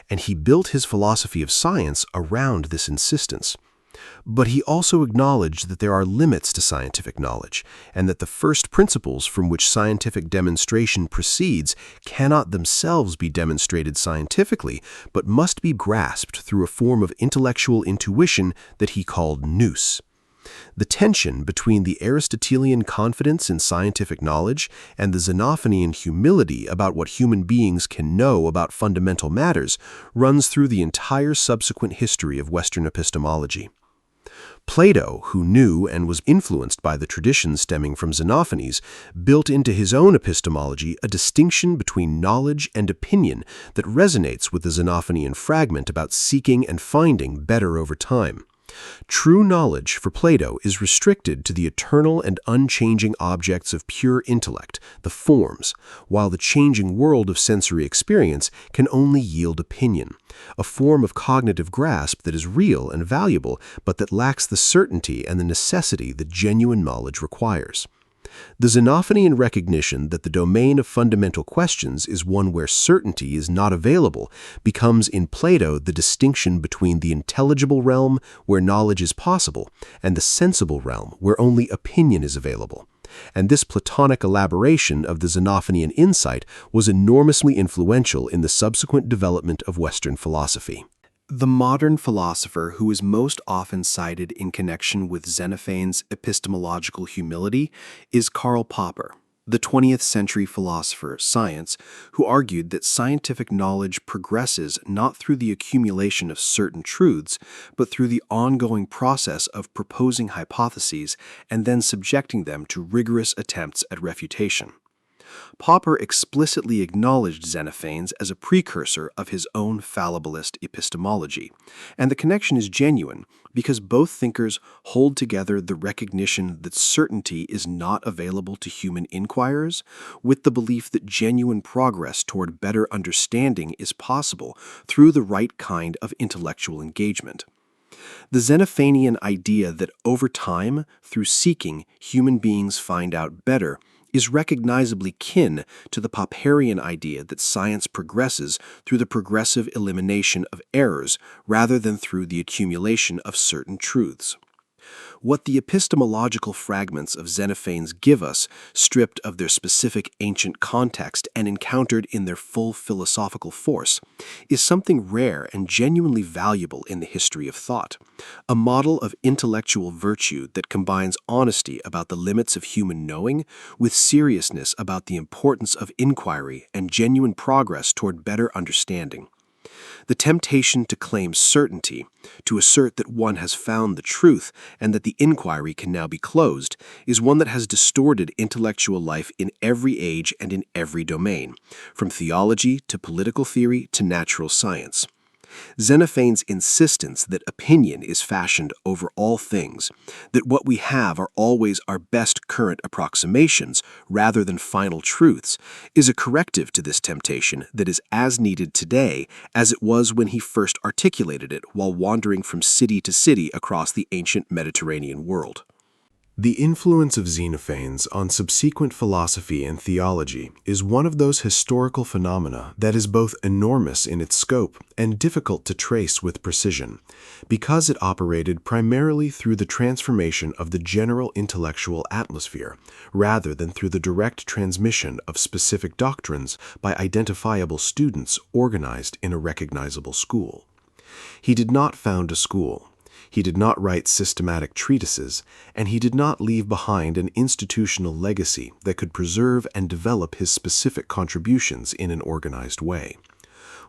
and he built his philosophy of science around this insistence. But he also acknowledged that there are limits to scientific knowledge, and that the first principles from which scientific demonstration proceeds cannot themselves be demonstrated scientifically, but must be grasped through a form of intellectual intuition that he called nous. The tension between the Aristotelian confidence in scientific knowledge and the Xenophanian humility about what human beings can know about fundamental matters runs through the entire subsequent history of Western epistemology. Plato, who knew and was influenced by the tradition stemming from Xenophanes, built into his own epistemology a distinction between knowledge and opinion that resonates with the Xenophanian fragment about seeking and finding better over time. True knowledge for Plato is restricted to the eternal and unchanging objects of pure intellect, the forms, while the changing world of sensory experience can only yield opinion, a form of cognitive grasp that is real and valuable, but that lacks the certainty and the necessity that genuine knowledge requires. The Xenophanian recognition that the domain of fundamental questions is one where certainty is not available becomes in Plato the distinction between the intelligible realm, where knowledge is possible, and the sensible realm, where only opinion is available. And this Platonic elaboration of the Xenophanian insight was enormously influential in the subsequent development of Western philosophy. The modern philosopher who is most often cited in connection with Xenophanes' epistemological humility is Karl Popper, the 20th century philosopher of science, who argued that scientific knowledge progresses not through the accumulation of certain truths, but through the ongoing process of proposing hypotheses and then subjecting them to rigorous attempts at refutation. Popper explicitly acknowledged Xenophanes as a precursor of his own fallibilist epistemology, and the connection is genuine because both thinkers hold together the recognition that certainty is not available to human inquirers with the belief that genuine progress toward better understanding is possible through the right kind of intellectual engagement. The Xenophanian idea that over time, through seeking, human beings find out better is recognizably kin to the Popperian idea that science progresses through the progressive elimination of errors rather than through the accumulation of certain truths. What the epistemological fragments of Xenophanes give us, stripped of their specific ancient context and encountered in their full philosophical force, is something rare and genuinely valuable in the history of thought, a model of intellectual virtue that combines honesty about the limits of human knowing with seriousness about the importance of inquiry and genuine progress toward better understanding. The temptation to claim certainty, to assert that one has found the truth and that the inquiry can now be closed, is one that has distorted intellectual life in every age and in every domain, from theology to political theory to natural science. Xenophanes' insistence that opinion is fashioned over all things, that what we have are always our best current approximations rather than final truths, is a corrective to this temptation that is as needed today as it was when he first articulated it while wandering from city to city across the ancient Mediterranean world. The influence of Xenophanes on subsequent philosophy and theology is one of those historical phenomena that is both enormous in its scope and difficult to trace with precision, because it operated primarily through the transformation of the general intellectual atmosphere, rather than through the direct transmission of specific doctrines by identifiable students organized in a recognizable school. He did not found a school. He did not write systematic treatises, and he did not leave behind an institutional legacy that could preserve and develop his specific contributions in an organized way.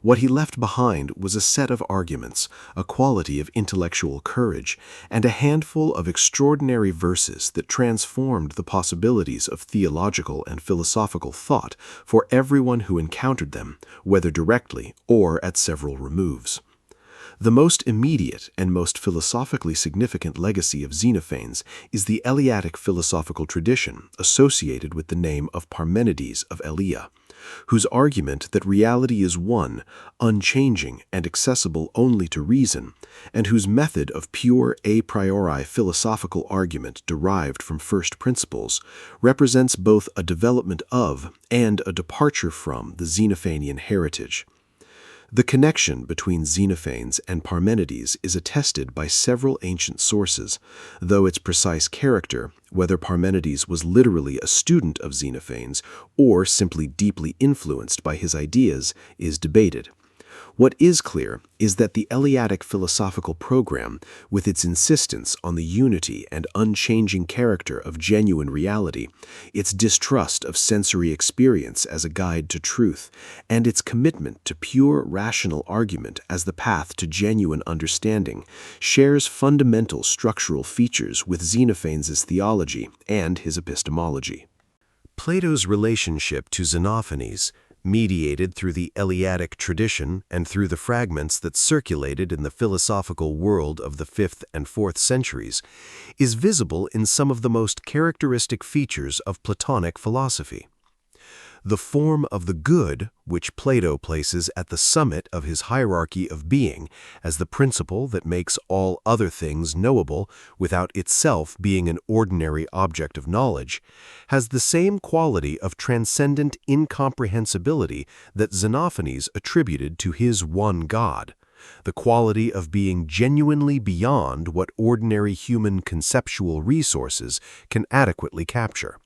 What he left behind was a set of arguments, a quality of intellectual courage, and a handful of extraordinary verses that transformed the possibilities of theological and philosophical thought for everyone who encountered them, whether directly or at several removes. The most immediate and most philosophically significant legacy of Xenophanes is the Eleatic philosophical tradition associated with the name of Parmenides of Elea, whose argument that reality is one, unchanging, and accessible only to reason, and whose method of pure a priori philosophical argument derived from first principles, represents both a development of and a departure from the Xenophanian heritage. The connection between Xenophanes and Parmenides is attested by several ancient sources, though its precise character, whether Parmenides was literally a student of Xenophanes or simply deeply influenced by his ideas, is debated. What is clear is that the Eleatic philosophical program, with its insistence on the unity and unchanging character of genuine reality, its distrust of sensory experience as a guide to truth, and its commitment to pure rational argument as the path to genuine understanding, shares fundamental structural features with Xenophanes' theology and his epistemology. Plato's relationship to Xenophanes, mediated through the Eleatic tradition and through the fragments that circulated in the philosophical world of the 5th and 4th centuries, is visible in some of the most characteristic features of Platonic philosophy. The form of the good, which Plato places at the summit of his hierarchy of being as the principle that makes all other things knowable without itself being an ordinary object of knowledge, has the same quality of transcendent incomprehensibility that Xenophanes attributed to his one God, the quality of being genuinely beyond what ordinary human conceptual resources can adequately capture.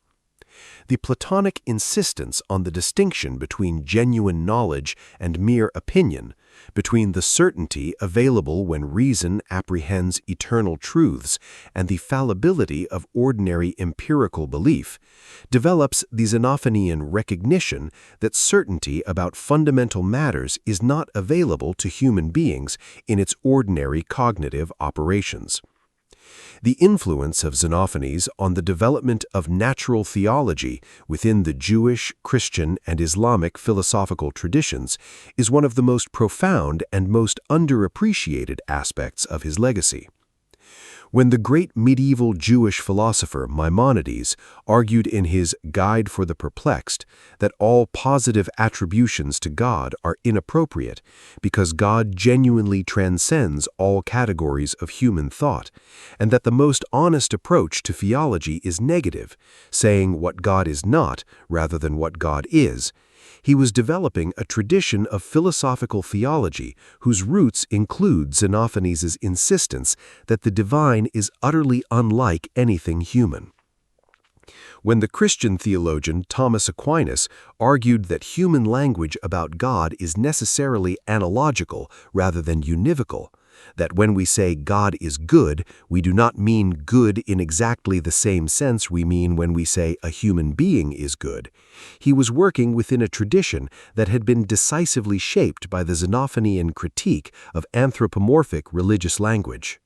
The Platonic insistence on the distinction between genuine knowledge and mere opinion, between the certainty available when reason apprehends eternal truths and the fallibility of ordinary empirical belief, develops the Xenophanian recognition that certainty about fundamental matters is not available to human beings in its ordinary cognitive operations. The influence of Xenophanes on the development of natural theology within the Jewish, Christian, and Islamic philosophical traditions is one of the most profound and most underappreciated aspects of his legacy. When the great medieval Jewish philosopher Maimonides argued in his Guide for the Perplexed that all positive attributions to God are inappropriate because God genuinely transcends all categories of human thought, and that the most honest approach to theology is negative, saying what God is not rather than what God is, he was developing a tradition of philosophical theology whose roots include Xenophanes' insistence that the divine is utterly unlike anything human. When the Christian theologian Thomas Aquinas argued that human language about God is necessarily analogical rather than univocal, that when we say God is good, we do not mean good in exactly the same sense we mean when we say a human being is good, he was working within a tradition that had been decisively shaped by the Xenophanian critique of anthropomorphic religious language.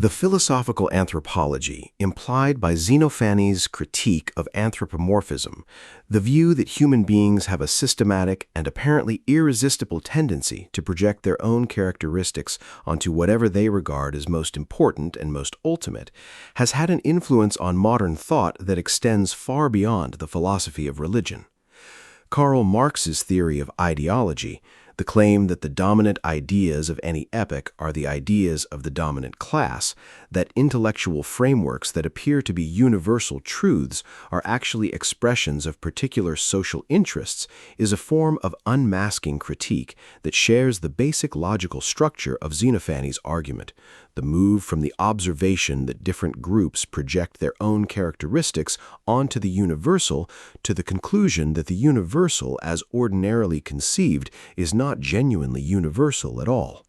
The philosophical anthropology implied by Xenophanes' critique of anthropomorphism, the view that human beings have a systematic and apparently irresistible tendency to project their own characteristics onto whatever they regard as most important and most ultimate, has had an influence on modern thought that extends far beyond the philosophy of religion. Karl Marx's theory of ideology, The claim that the dominant ideas of any epoch are the ideas of the dominant class, that intellectual frameworks that appear to be universal truths are actually expressions of particular social interests, is a form of unmasking critique that shares the basic logical structure of Xenophanes' argument. The move from the observation that different groups project their own characteristics onto the universal to the conclusion that the universal, as ordinarily conceived, is not genuinely universal at all.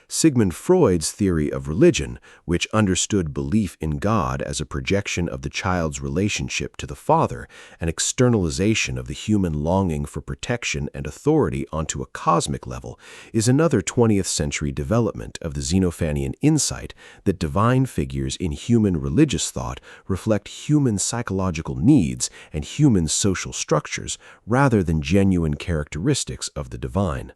Sigmund Freud's theory of religion, which understood belief in God as a projection of the child's relationship to the father, an externalization of the human longing for protection and authority onto a cosmic level, is another 20th century development of the Xenophanian insight that divine figures in human religious thought reflect human psychological needs and human social structures rather than genuine characteristics of the divine.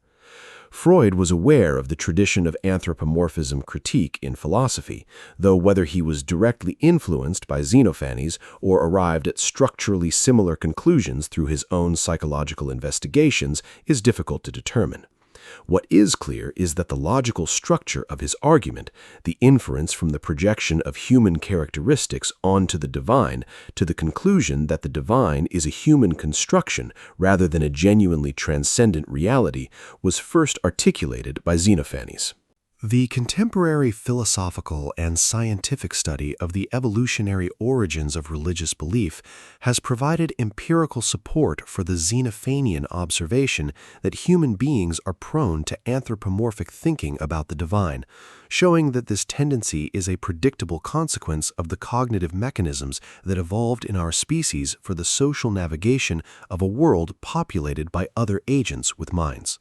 Freud was aware of the tradition of anthropomorphism critique in philosophy, though whether he was directly influenced by Xenophanes or arrived at structurally similar conclusions through his own psychological investigations is difficult to determine. What is clear is that the logical structure of his argument, the inference from the projection of human characteristics onto the divine, to the conclusion that the divine is a human construction rather than a genuinely transcendent reality, was first articulated by Xenophanes. The contemporary philosophical and scientific study of the evolutionary origins of religious belief has provided empirical support for the Xenophanian observation that human beings are prone to anthropomorphic thinking about the divine, showing that this tendency is a predictable consequence of the cognitive mechanisms that evolved in our species for the social navigation of a world populated by other agents with minds.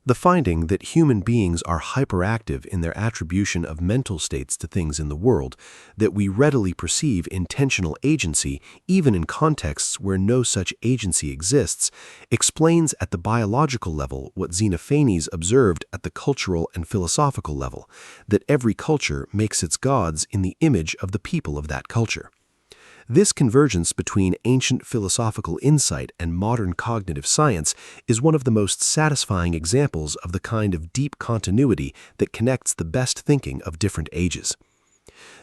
The finding that human beings are hyperactive in their attribution of mental states to things in the world, that we readily perceive intentional agency even in contexts where no such agency exists, explains at the biological level what Xenophanes observed at the cultural and philosophical level, that every culture makes its gods in the image of the people of that culture. This convergence between ancient philosophical insight and modern cognitive science is one of the most satisfying examples of the kind of deep continuity that connects the best thinking of different ages.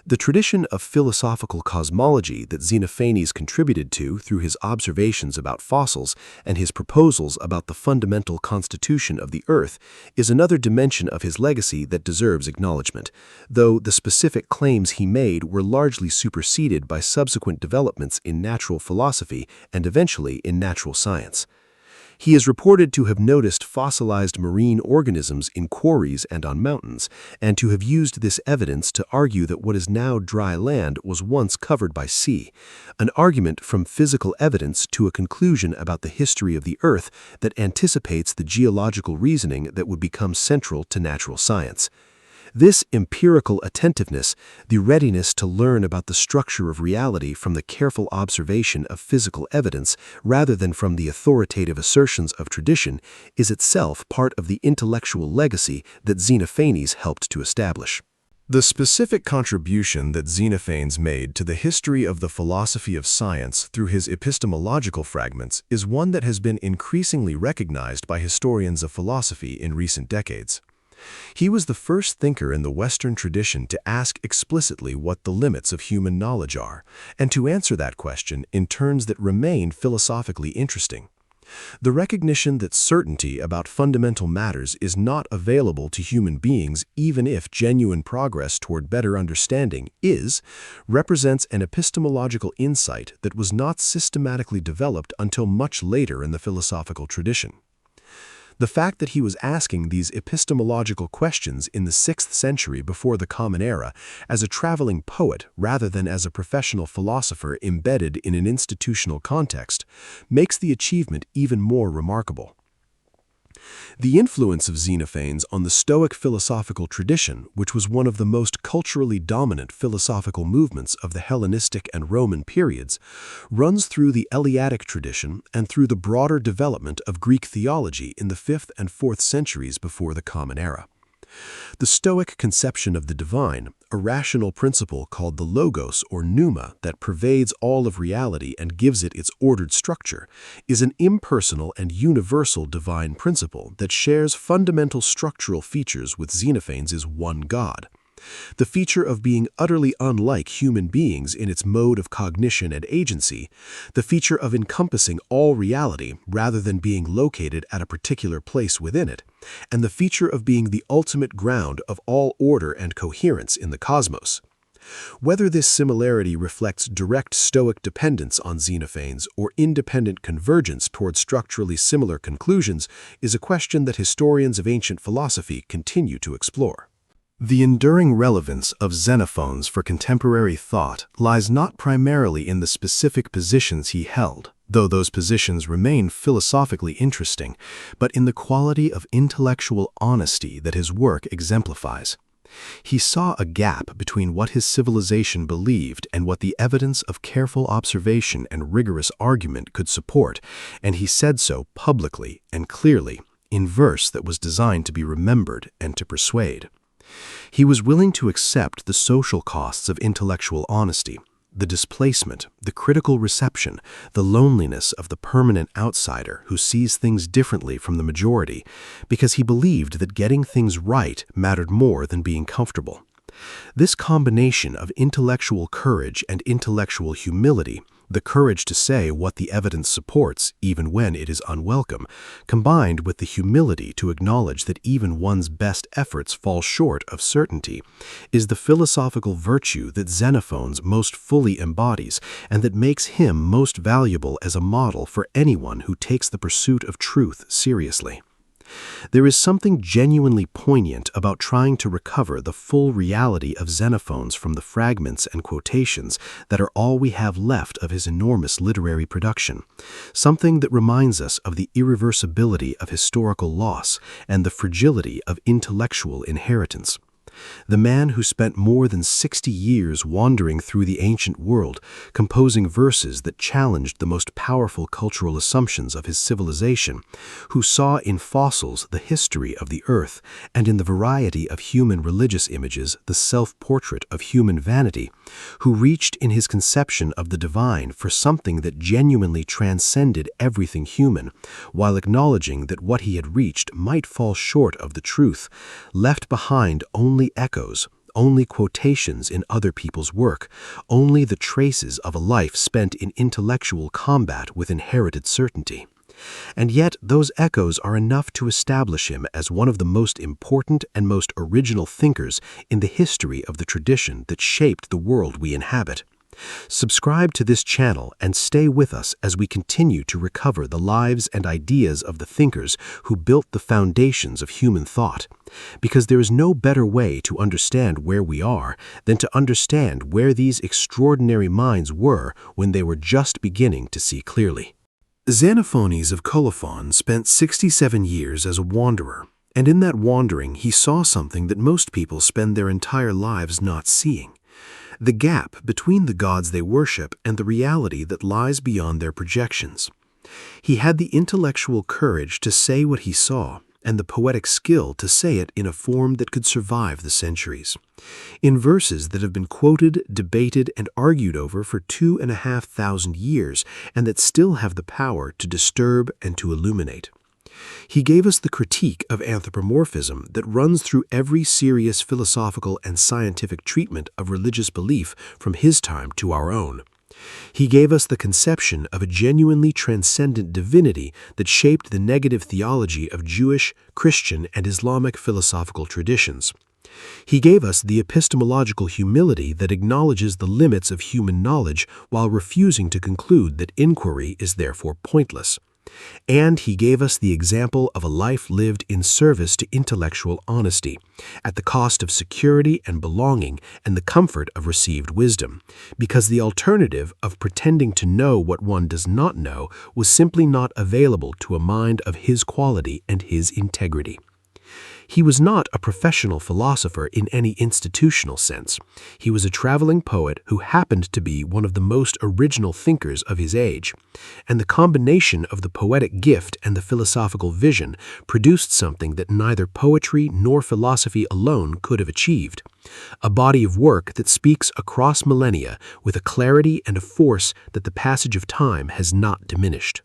The tradition of philosophical cosmology that Xenophanes contributed to through his observations about fossils and his proposals about the fundamental constitution of the Earth is another dimension of his legacy that deserves acknowledgement, though the specific claims he made were largely superseded by subsequent developments in natural philosophy and eventually in natural science. He is reported to have noticed fossilized marine organisms in quarries and on mountains, and to have used this evidence to argue that what is now dry land was once covered by sea, an argument from physical evidence to a conclusion about the history of the Earth that anticipates the geological reasoning that would become central to natural science. This empirical attentiveness, the readiness to learn about the structure of reality from the careful observation of physical evidence rather than from the authoritative assertions of tradition, is itself part of the intellectual legacy that Xenophanes helped to establish. The specific contribution that Xenophanes made to the history of the philosophy of science through his epistemological fragments is one that has been increasingly recognized by historians of philosophy in recent decades. He was the first thinker in the Western tradition to ask explicitly what the limits of human knowledge are, and to answer that question in terms that remain philosophically interesting. The recognition that certainty about fundamental matters is not available to human beings even if genuine progress toward better understanding represents an epistemological insight that was not systematically developed until much later in the philosophical tradition. The fact that he was asking these epistemological questions in the 6th century before the Common Era as a traveling poet rather than as a professional philosopher embedded in an institutional context makes the achievement even more remarkable. The influence of Xenophanes on the Stoic philosophical tradition, which was one of the most culturally dominant philosophical movements of the Hellenistic and Roman periods, runs through the Eleatic tradition and through the broader development of Greek theology in the 5th and 4th centuries before the Common Era. The Stoic conception of the divine, a rational principle called the logos or pneuma that pervades all of reality and gives it its ordered structure, is an impersonal and universal divine principle that shares fundamental structural features with Xenophanes' one God. The feature of being utterly unlike human beings in its mode of cognition and agency, the feature of encompassing all reality rather than being located at a particular place within it, and the feature of being the ultimate ground of all order and coherence in the cosmos. Whether this similarity reflects direct Stoic dependence on Xenophanes or independent convergence toward structurally similar conclusions is a question that historians of ancient philosophy continue to explore. The enduring relevance of Xenophanes for contemporary thought lies not primarily in the specific positions he held, though those positions remain philosophically interesting, but in the quality of intellectual honesty that his work exemplifies. He saw a gap between what his civilization believed and what the evidence of careful observation and rigorous argument could support, and he said so publicly and clearly, in verse that was designed to be remembered and to persuade. He was willing to accept the social costs of intellectual honesty, the displacement, the critical reception, the loneliness of the permanent outsider who sees things differently from the majority, because he believed that getting things right mattered more than being comfortable. This combination of intellectual courage and intellectual humility, the courage to say what the evidence supports even when it is unwelcome, combined with the humility to acknowledge that even one's best efforts fall short of certainty, is the philosophical virtue that Xenophanes most fully embodies and that makes him most valuable as a model for anyone who takes the pursuit of truth seriously. There is something genuinely poignant about trying to recover the full reality of Xenophanes from the fragments and quotations that are all we have left of his enormous literary production, something that reminds us of the irreversibility of historical loss and the fragility of intellectual inheritance. The man who spent more than 60 years wandering through the ancient world, composing verses that challenged the most powerful cultural assumptions of his civilization, who saw in fossils the history of the earth, and in the variety of human religious images the self-portrait of human vanity, who reached in his conception of the divine for something that genuinely transcended everything human, while acknowledging that what he had reached might fall short of the truth, left behind only echoes, only quotations in other people's work, only the traces of a life spent in intellectual combat with inherited certainty. And yet those echoes are enough to establish him as one of the most important and most original thinkers in the history of the tradition that shaped the world we inhabit. Subscribe to this channel and stay with us as we continue to recover the lives and ideas of the thinkers who built the foundations of human thought, because there is no better way to understand where we are than to understand where these extraordinary minds were when they were just beginning to see clearly. Xenophanes of Colophon spent 67 years as a wanderer, and in that wandering he saw something that most people spend their entire lives not seeing: the gap between the gods they worship and the reality that lies beyond their projections. He had the intellectual courage to say what he saw, and the poetic skill to say it in a form that could survive the centuries, in verses that have been quoted, debated, and argued over for 2,500 years, and that still have the power to disturb and to illuminate. He gave us the critique of anthropomorphism that runs through every serious philosophical and scientific treatment of religious belief from his time to our own. He gave us the conception of a genuinely transcendent divinity that shaped the negative theology of Jewish, Christian, and Islamic philosophical traditions. He gave us the epistemological humility that acknowledges the limits of human knowledge while refusing to conclude that inquiry is therefore pointless. And he gave us the example of a life lived in service to intellectual honesty, at the cost of security and belonging and the comfort of received wisdom, because the alternative of pretending to know what one does not know was simply not available to a mind of his quality and his integrity. He was not a professional philosopher in any institutional sense. He was a traveling poet who happened to be one of the most original thinkers of his age. And the combination of the poetic gift and the philosophical vision produced something that neither poetry nor philosophy alone could have achieved. A body of work that speaks across millennia with a clarity and a force that the passage of time has not diminished.